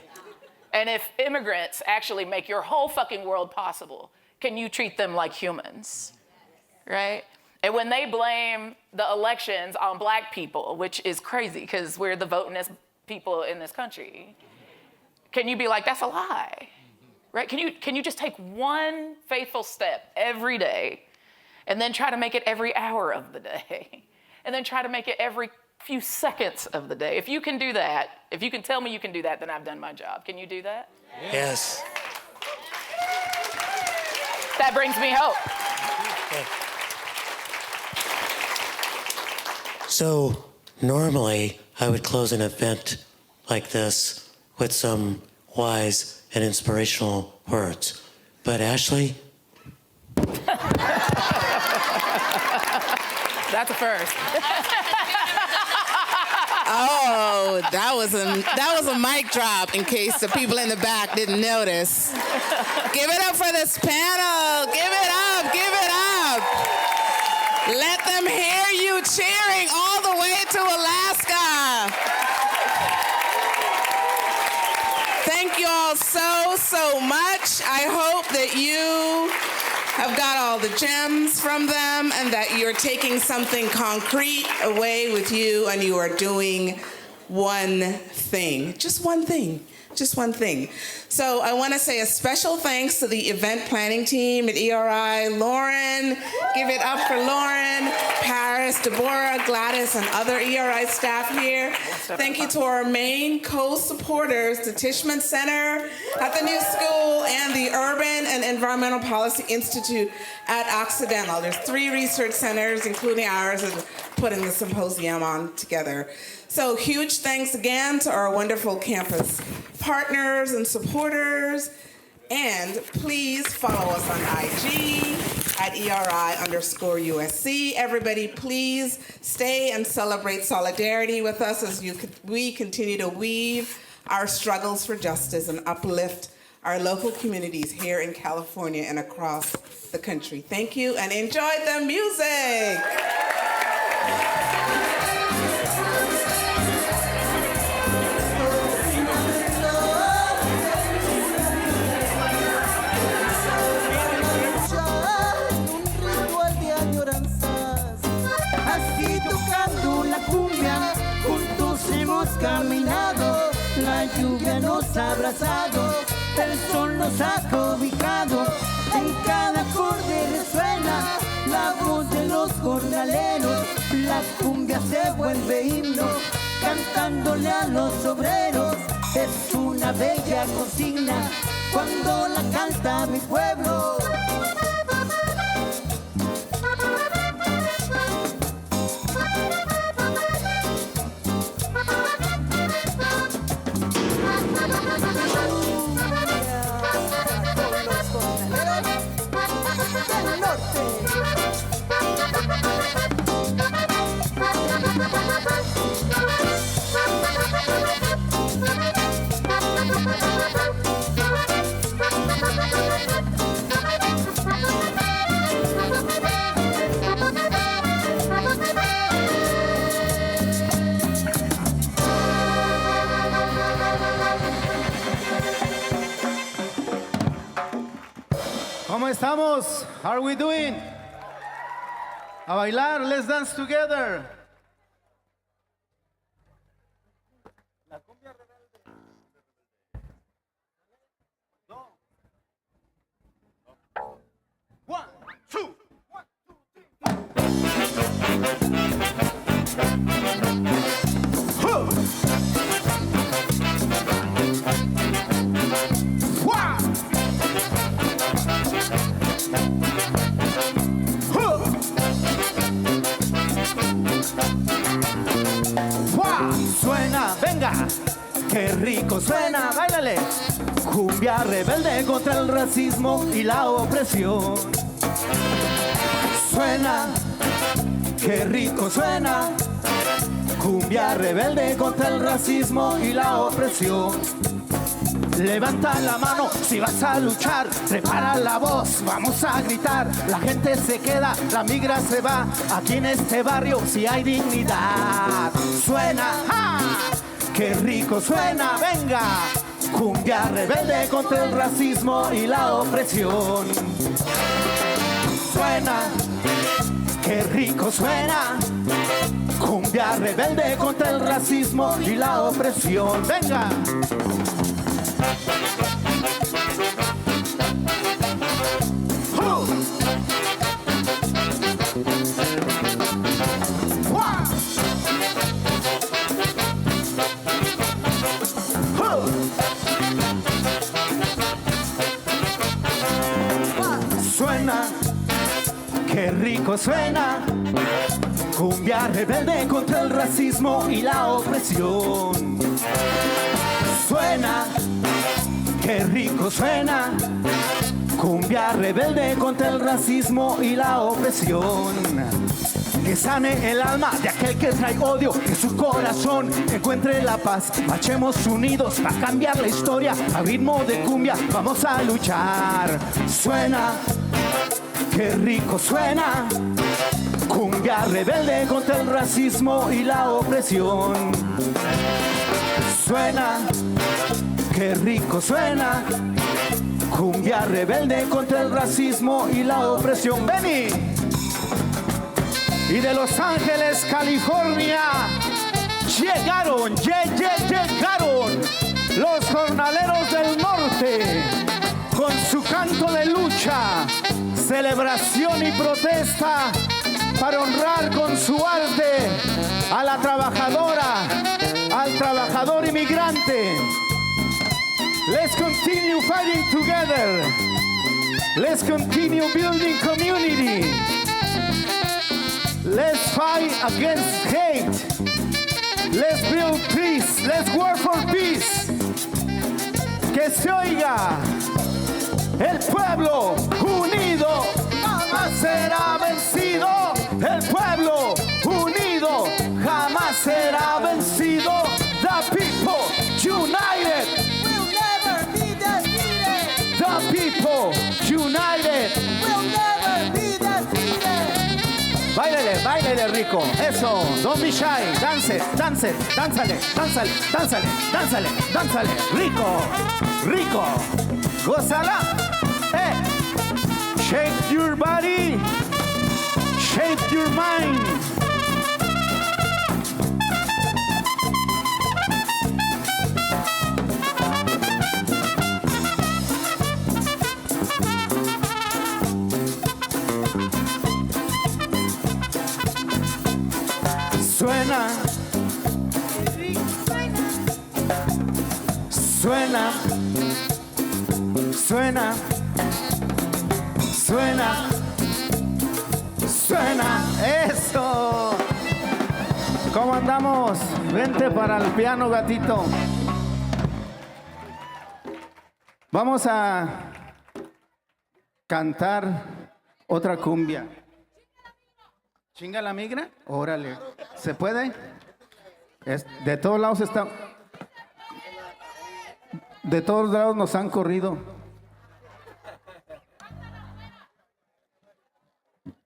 And if immigrants actually make your whole fucking world possible, can you treat them like humans, right? And when they blame the elections on black people, which is crazy because we're the votingest people in this country, can you be like, that's a lie, right? Can you just take one faithful step every day and then try to make it every hour of the day and then try to make it every few seconds of the day? If you can do that, if you can tell me you can do that, then I've done my job. Can you do that? Yes. That brings me hope. So normally I would close an event like this with some wise and inspirational words. But Ashley? That's a first. Oh, that was a mic drop in case the people in the back didn't notice. Give it up for this panel. Give it up. Give it up. Let them hear you cheering all the way to Alaska. Thank you all so much. I hope that you have got all the gems from them and that you're taking something concrete away with you and you are doing one thing. Just one thing. Just one thing. So I want to say a special thanks to the event planning team at ERI. Lauren, give it up for Lauren, Paris, Deborah, Gladys, and other ERI staff here. Thank you to our main co-supporters, the Tishman Center at the New School and the Urban and Environmental Policy Institute at Occidental. There's 3 research centers, including ours, that are putting the symposium on together. So huge thanks again to our wonderful campus partners and supporters. And please follow us on IG at ERI_USC. Everybody, please stay and celebrate solidarity with us as we continue to weave our struggles for justice and uplift our local communities here in California and across the country. Thank you and enjoy the music. océanos abrazados, el sol nos ha cobijado, en cada acorde resuena la voz de los jornaleros, la cumbia se vuelve himno, cantándole a los obreros, es una bella consigna cuando la canta mi pueblo. ¿Cómo estamos? How are we doing? A bailar, let's dance together. One, two. Suena, venga, qué rico suena, báilale. Cumbia rebelde contra el racismo y la opresión. Suena, qué rico suena. Cumbia rebelde contra el racismo y la opresión. Levanta la mano si vas a luchar, prepara la voz, vamos a gritar. La gente se queda, la migra se va. Aquí en este barrio sí hay dignidad. Suena, ¡ja! ¡Qué rico suena! ¡Venga! Cumbia rebelde contra el racismo y la opresión. Suena, qué rico suena. Cumbia rebelde contra el racismo y la opresión. ¡Venga! Suena, qué rico suena. Cumbia rebelde contra el racismo y la opresión. Suena, qué rico suena. Cumbia rebelde contra el racismo y la opresión. Que sane el alma de aquel que trae odio, que su corazón encuentre la paz. Marchemos unidos para cambiar la historia. A ritmo de cumbia vamos a luchar. Suena, qué rico suena. Cumbia rebelde contra el racismo y la opresión. Suena, qué rico suena. Cumbia rebelde contra el racismo y la opresión. ¡Vení! Y de Los Ángeles, California, llegaron, llegaron los jornaleros del norte con su canto de lucha, celebración y protesta para honrar con su arte a la trabajadora, al trabajador inmigrante. Let's continue fighting together. Let's continue building community. Let's fight against hate. Let's build peace. Let's work for peace. Que se oiga. El pueblo unido jamás será vencido. El pueblo unido jamás será vencido. The people united will never be defeated. The people united will never be defeated. Báilale, báilale rico, eso, don't be shy, dance, dance, dánzale, dánzale, dánzale, dánzale, dánzale, rico, rico, gózala, shake your body, shake your mind. suena. Suena, suena, suena, suena. Eso. ¿Cómo andamos? Vente para el piano, gatito. Vamos a cantar otra cumbia. ¿Chinga la migra? Órale. ¿Se puede? De todos lados está. De todos lados nos han corrido.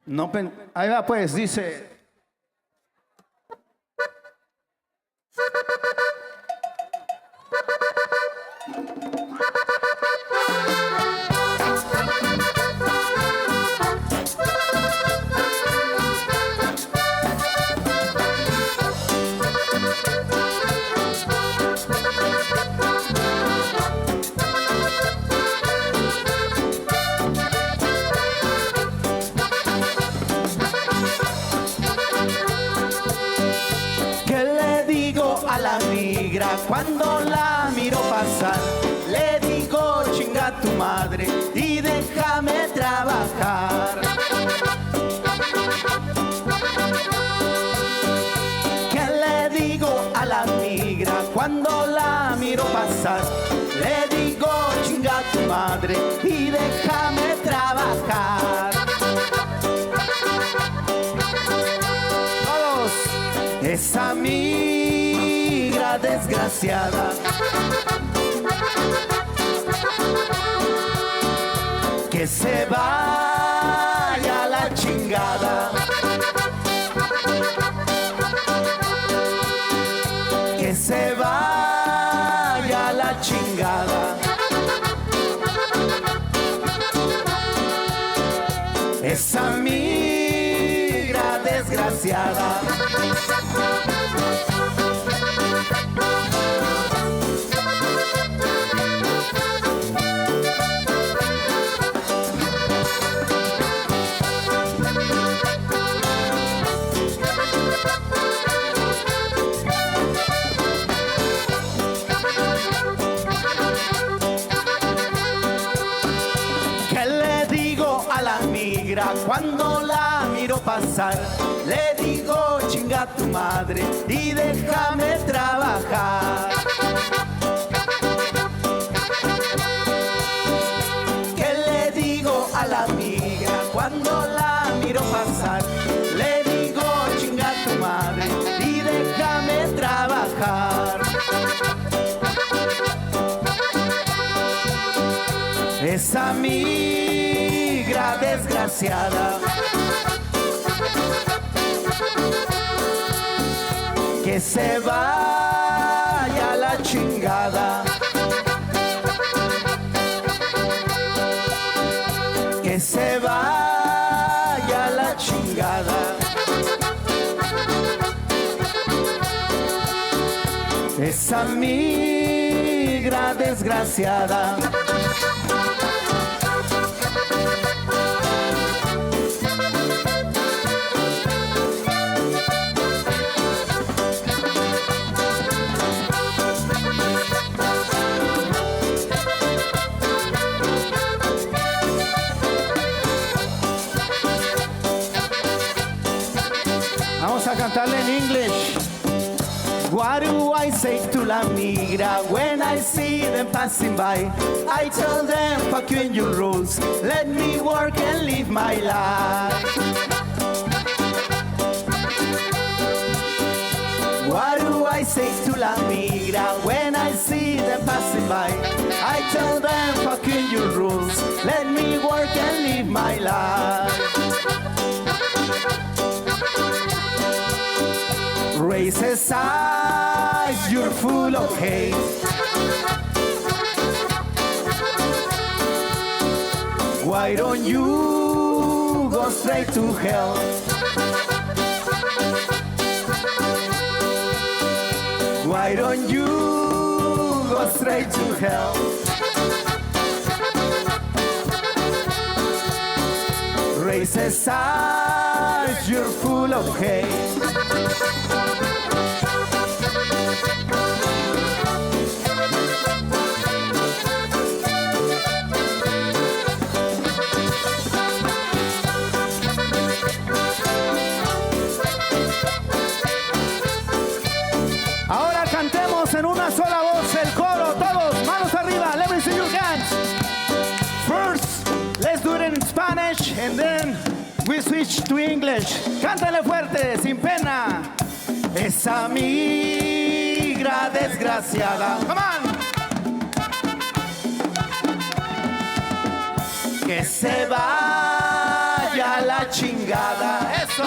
No ahí va pues, dice. Cuando la miro pasar, le digo chinga tu madre y déjame trabajar. ¿Qué le digo a la migra cuando la miro pasar? Le digo chinga tu madre y déjame trabajar. Todos, esa migra desgraciada que se vaya a la chingada, que se vaya a la chingada. Esa migra desgraciada. Cuando la miro pasar, le digo chinga tu madre y déjame trabajar. ¿Qué le digo a la migra cuando la miro pasar? Le digo chinga tu madre y déjame trabajar. Esa migra desgraciada que se vaya a la chingada, que se vaya a la chingada. Esa migra desgraciada. Vamos a cantarle en English. What do I say to la migra when I see them passing by? I tell them, fuck you and your rules. Let me work and live my life. What do I say to la migra when I see them passing by? I tell them, fuck you and your rules. Let me work and live my life. Racist eyes, you're full of hate. Why don't you go straight to hell? Why don't you go straight to hell? Racist eyes, you're full of hate. switch to English. Cántale fuerte, sin pena. Esa migra desgraciada. Come on. Que se vaya a la chingada. Eso.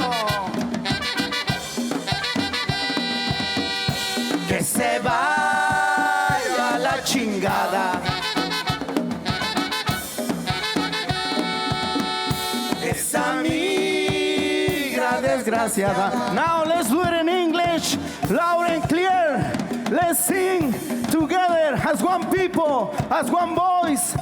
Que se vaya a la chingada. Esa migra desgraciada. Now let's do it in English, loud and clear. Let's sing together as one people, as one voice,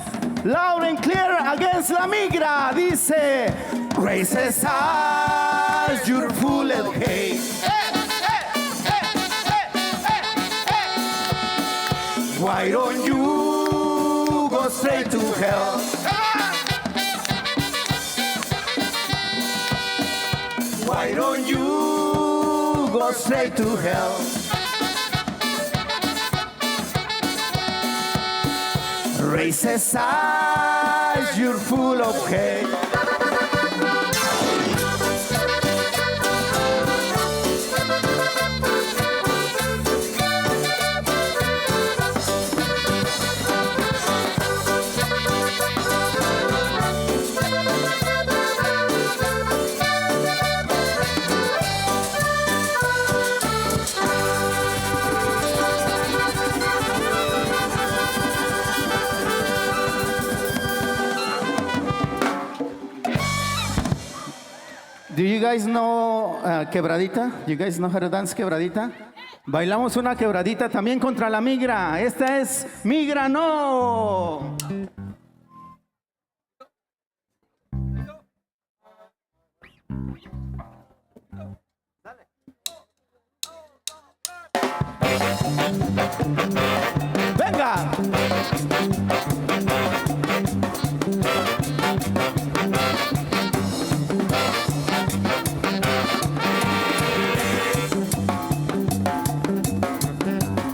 loud and clear against la migra. Dice, races as you're full of hate. Why don't you go straight to hell? Why don't you go straight to hell? Racist eyes, you're full of hate. Do you guys know quebradita? You guys know how to dance quebradita? Bailamos una quebradita también contra la migra. Esta es Migra No. Venga.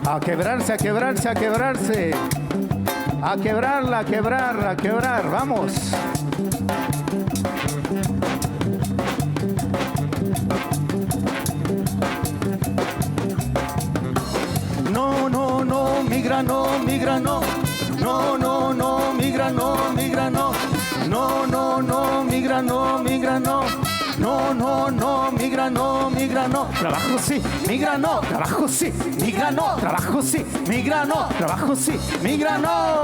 A quebrarse, a quebrarse, a quebrarse. A quebrarla, a quebrar, a quebrar. Vamos. No, no, no, migra no, migra no. No, no, no, migra no, migra no. No, no, no, migra no, migra no. No, no, no, migra no, migra no. Trabajo sí, migra no, trabajo sí, migra no, trabajo sí, migra no, trabajo sí, migra no.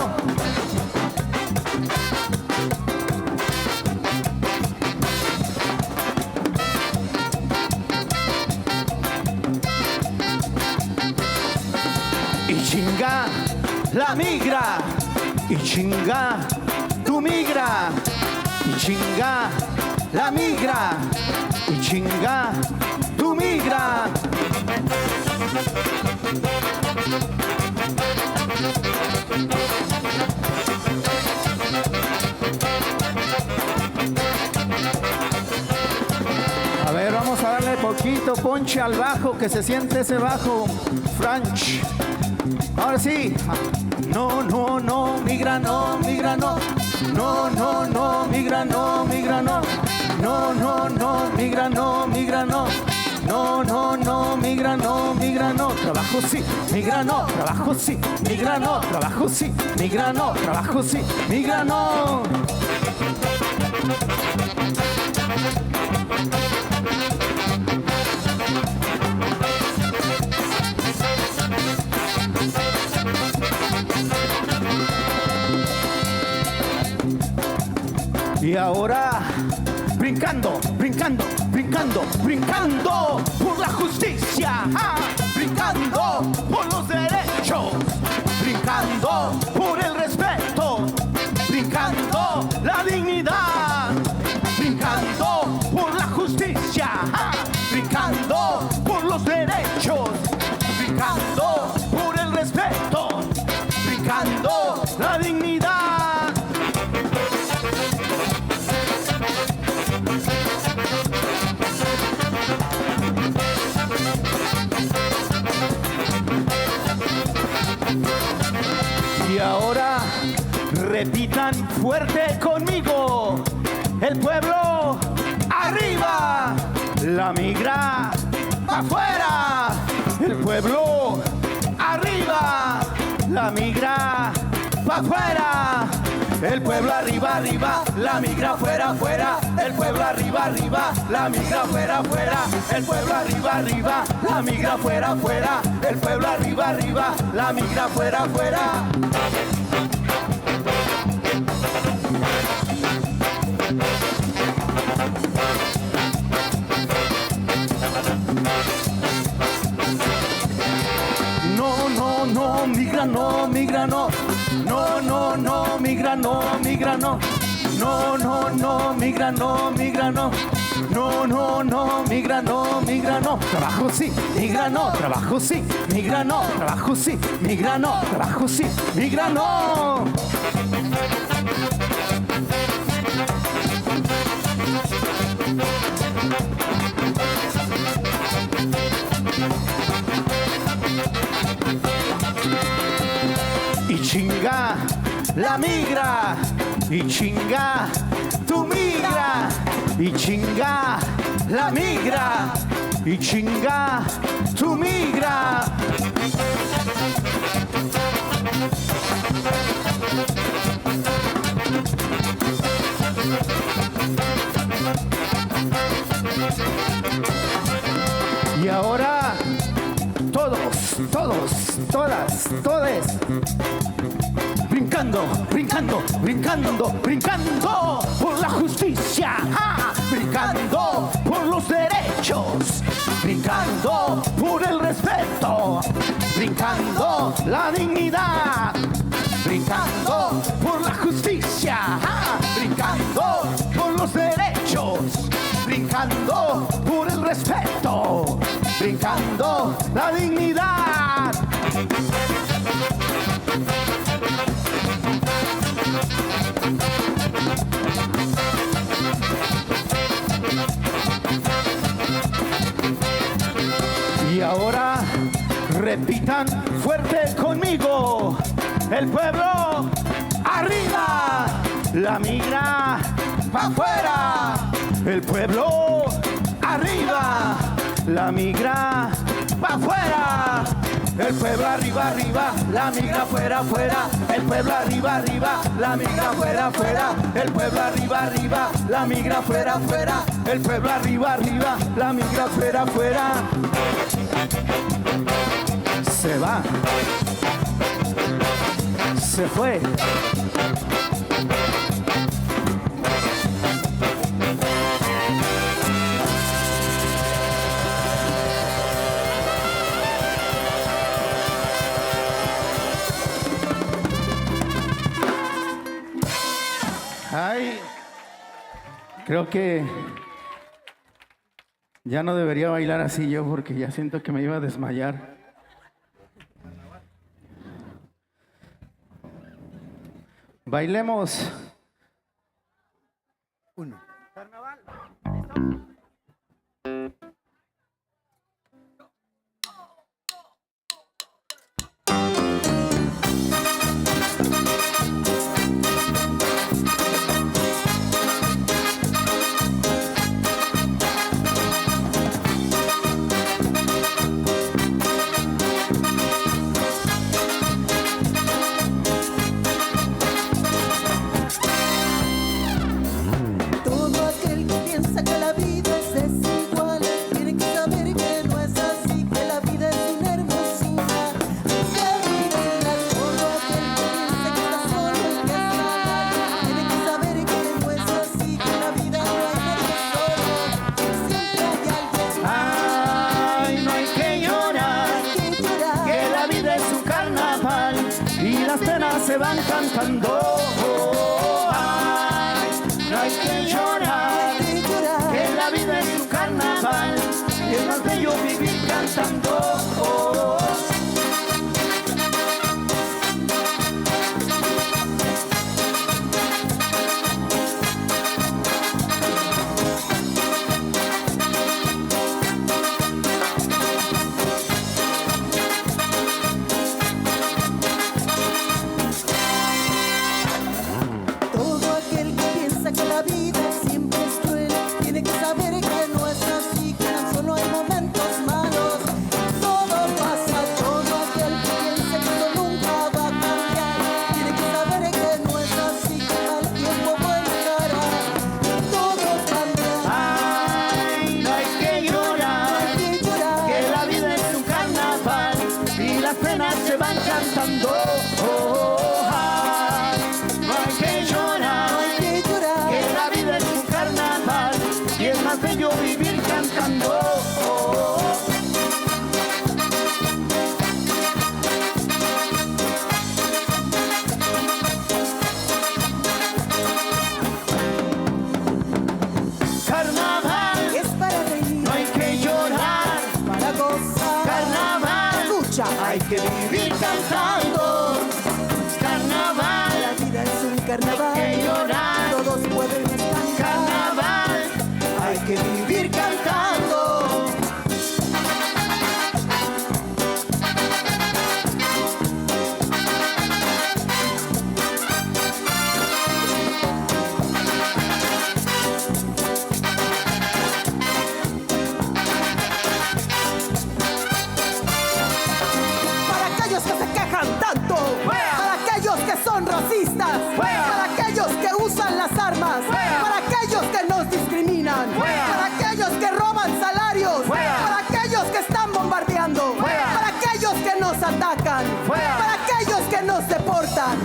Y chinga la migra, y chinga tu migra, y chinga la migra, y chinga tu migra. A ver, vamos a darle poquito ponche al bajo, que se siente ese bajo, French. Ahora sí. No, no, no, migra no, migra no. No, no, no, migra no, migra no. No, no, no, migra no, migra no. No, no, no, migra no, migra no. Trabajo sí, migra no, trabajo sí, migra no, trabajo sí, migra no, trabajo sí, migra no. Y ahora, brincando, brincando, brincando, brincando por la justicia, brincando por los derechos, brincando por el respeto, brincando la dignidad, brincando por la justicia, brincando por los derechos, brincando por el respeto, brincando la dignidad. Y ahora repitan fuerte conmigo. El pueblo arriba. arriba, la migra afuera, el pueblo arriba, la migra afuera, el pueblo arriba, arriba, la migra afuera, afuera, el pueblo arriba, arriba, la migra afuera, afuera, el pueblo arriba, arriba, la migra afuera, afuera, el pueblo arriba, arriba, la migra afuera, afuera. No, no, no, migra no, migra no. No, no, no, migra no, migra no. No, no, no, migra no, migra no. No, no, no, migra no, migra no. Trabajo sí, migra no, trabajo sí, migra no, trabajo sí, migra no, trabajo sí, migra no. Y chinga la migra, y chinga tu migra, y chinga la migra, y chinga tu migra. Y ahora todos, todas, todes, brincando, brincando, brincando, brincando por la justicia, brincando por los derechos, brincando por el respeto, brincando la dignidad, brincando por la justicia, brincando por los derechos, brincando por el respeto, brincando la dignidad. Y ahora repitan fuerte conmigo: el pueblo arriba, la migra afuera, el pueblo arriba, la migra afuera, el pueblo arriba, arriba, la migra afuera, afuera, el pueblo arriba, arriba, la migra afuera, afuera, el pueblo arriba, arriba, la migra afuera, afuera, el pueblo arriba, arriba, la migra afuera, afuera. Se va, se fue. Ay, creo que ya no debería bailar así yo porque ya siento que me iba a desmayar. Bailemos. Uno. Carnaval. Se van cantando, ay, no hay que llorar, que la vida es un carnaval, y es más bello vivir cantando. Que la vida siempre es cruel, tiene que saber que hay que vivir cantando. Carnaval, La vida es un carnaval, que llorar. todos pueden cantar. Carnaval, hay que vivir cantando. Para aquellos que se quejan tanto, para aquellos que son racistas, para aquellos que usan las armas, para aquellos que nos discriminan, para aquellos que roban salarios, para aquellos que están bombardeando, para aquellos que nos atacan, para aquellos que nos deportan.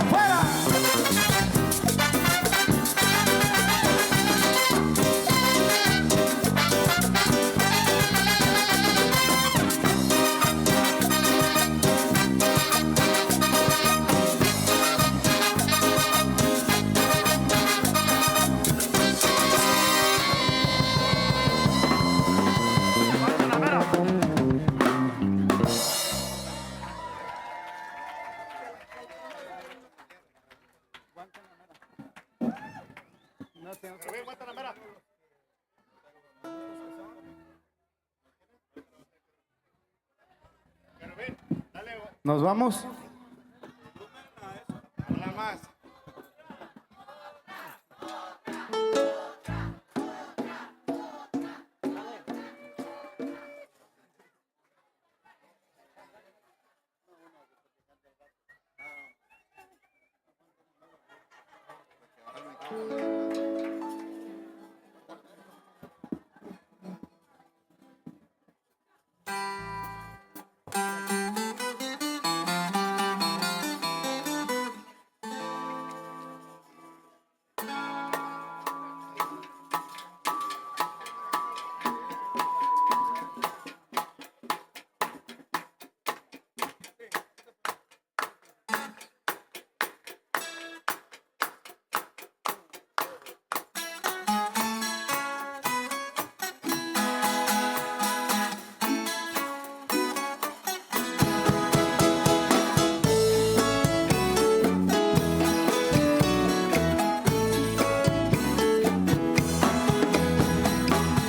¿Nos vamos?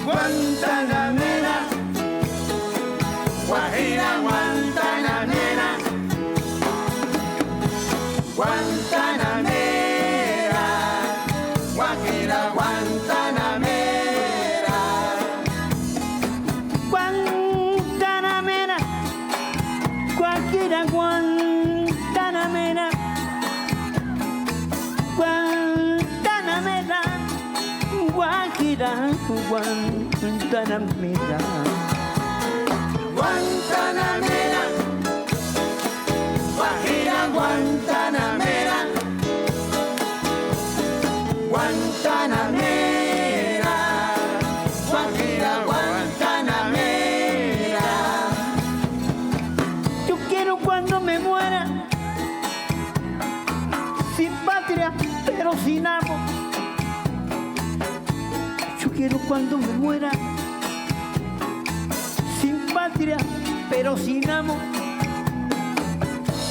Guantanamera, Guajira Guantanamera, Guantanamera, Guajira Guantanamera, Guantanamera, Guajira Guantanamera, Guantanamera, Guajira Guantanamera. Guantanamera, Guajira Guantanamera, Guantanamera, Guajira Guantanamera. Yo quiero cuando me muera, sin patria, pero sin amo. Yo quiero cuando me muera, sin patria, pero sin amo,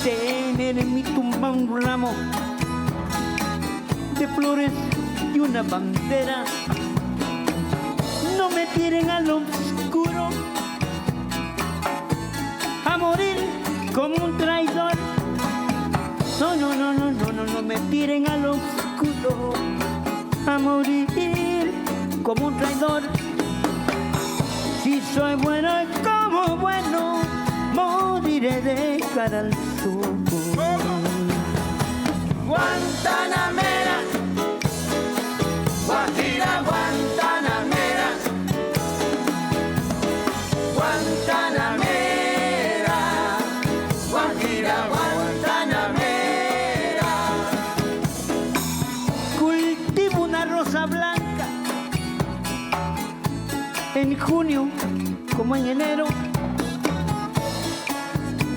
tener en mi tumba un ramo de flores y una bandera. No me tiren al oscuro a morir como un traidor. No, no, no, no, no, no, no me tiren al oscuro a morir como un traidor. Si soy bueno y como bueno, moriré de cara al sol. Guantanamera, Guajira Guantanamera, Guantanamera, Guajira Guantanamera. Cultivo una rosa blanca en junio como en enero.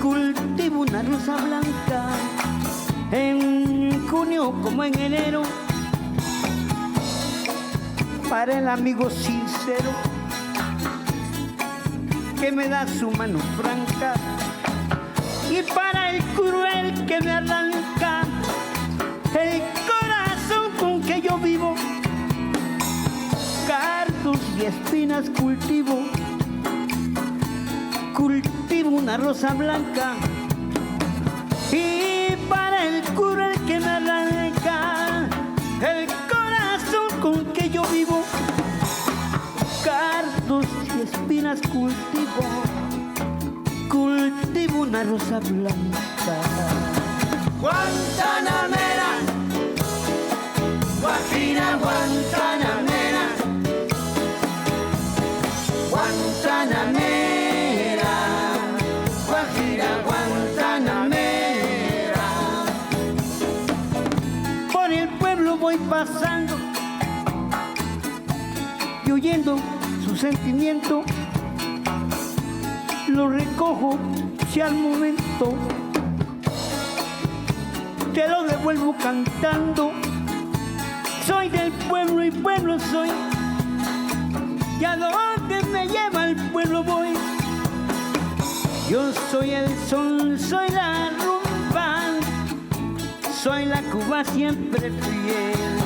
Cultivo una rosa blanca en junio como en enero. Para el amigo sincero que me da su mano franca y para el cruel que me arranca el corazón con que yo vivo. Cardos y espinas cultivo una rosa blanca, y para el cruel que me arranca el corazón con que yo vivo. Cardos y espinas cultivo una rosa blanca. Guantanamera, Guajira Guantanamera, Guantanamera, Guajira Guantanamera. Por el pueblo voy pasando y oyendo su sentimiento, lo recojo si al momento te lo devuelvo cantando. Soy del pueblo y pueblo soy, y a donde me lleva el pueblo voy. Yo soy el sol, soy la rumba, soy la Cuba siempre fiel.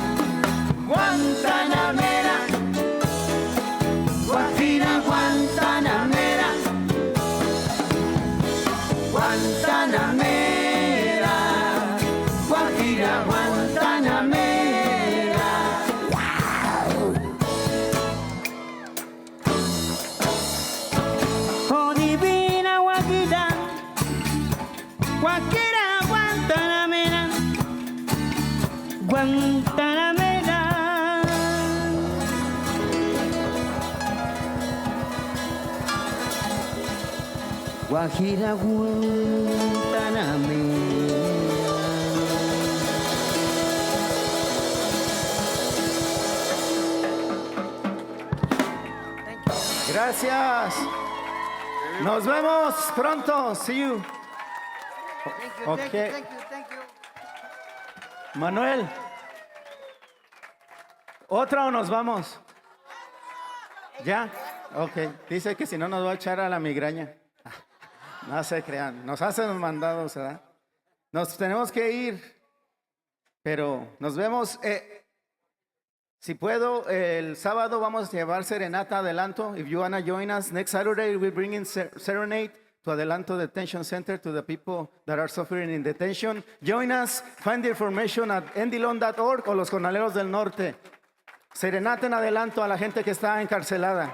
Guantanamera, Guajira Guantanamera, Guantanamera, Guajira Guantanamera. Oh divina Guajira, Guajira Guantanamera, Guantanamera. Guajira Guantanamera. Gracias. Nos vemos pronto. See you. Okay. Manuel. ¿Otra o nos vamos? ¿Ya? Ok. Dice que si no nos va a echar a la migraña. No se crean. Nos hacen los mandados, ¿verdad? Nos tenemos que ir. Pero nos vemos. Si puedo, el sábado vamos a llevar serenata adelanto. If you want to join us, next Saturday we're bringing serenade to Adelanto Detention Center to the people that are suffering in detention. Join us. Find the information at endilon.org o Los Jornaleros del Norte. Serenata en adelanto a la gente que está encarcelada.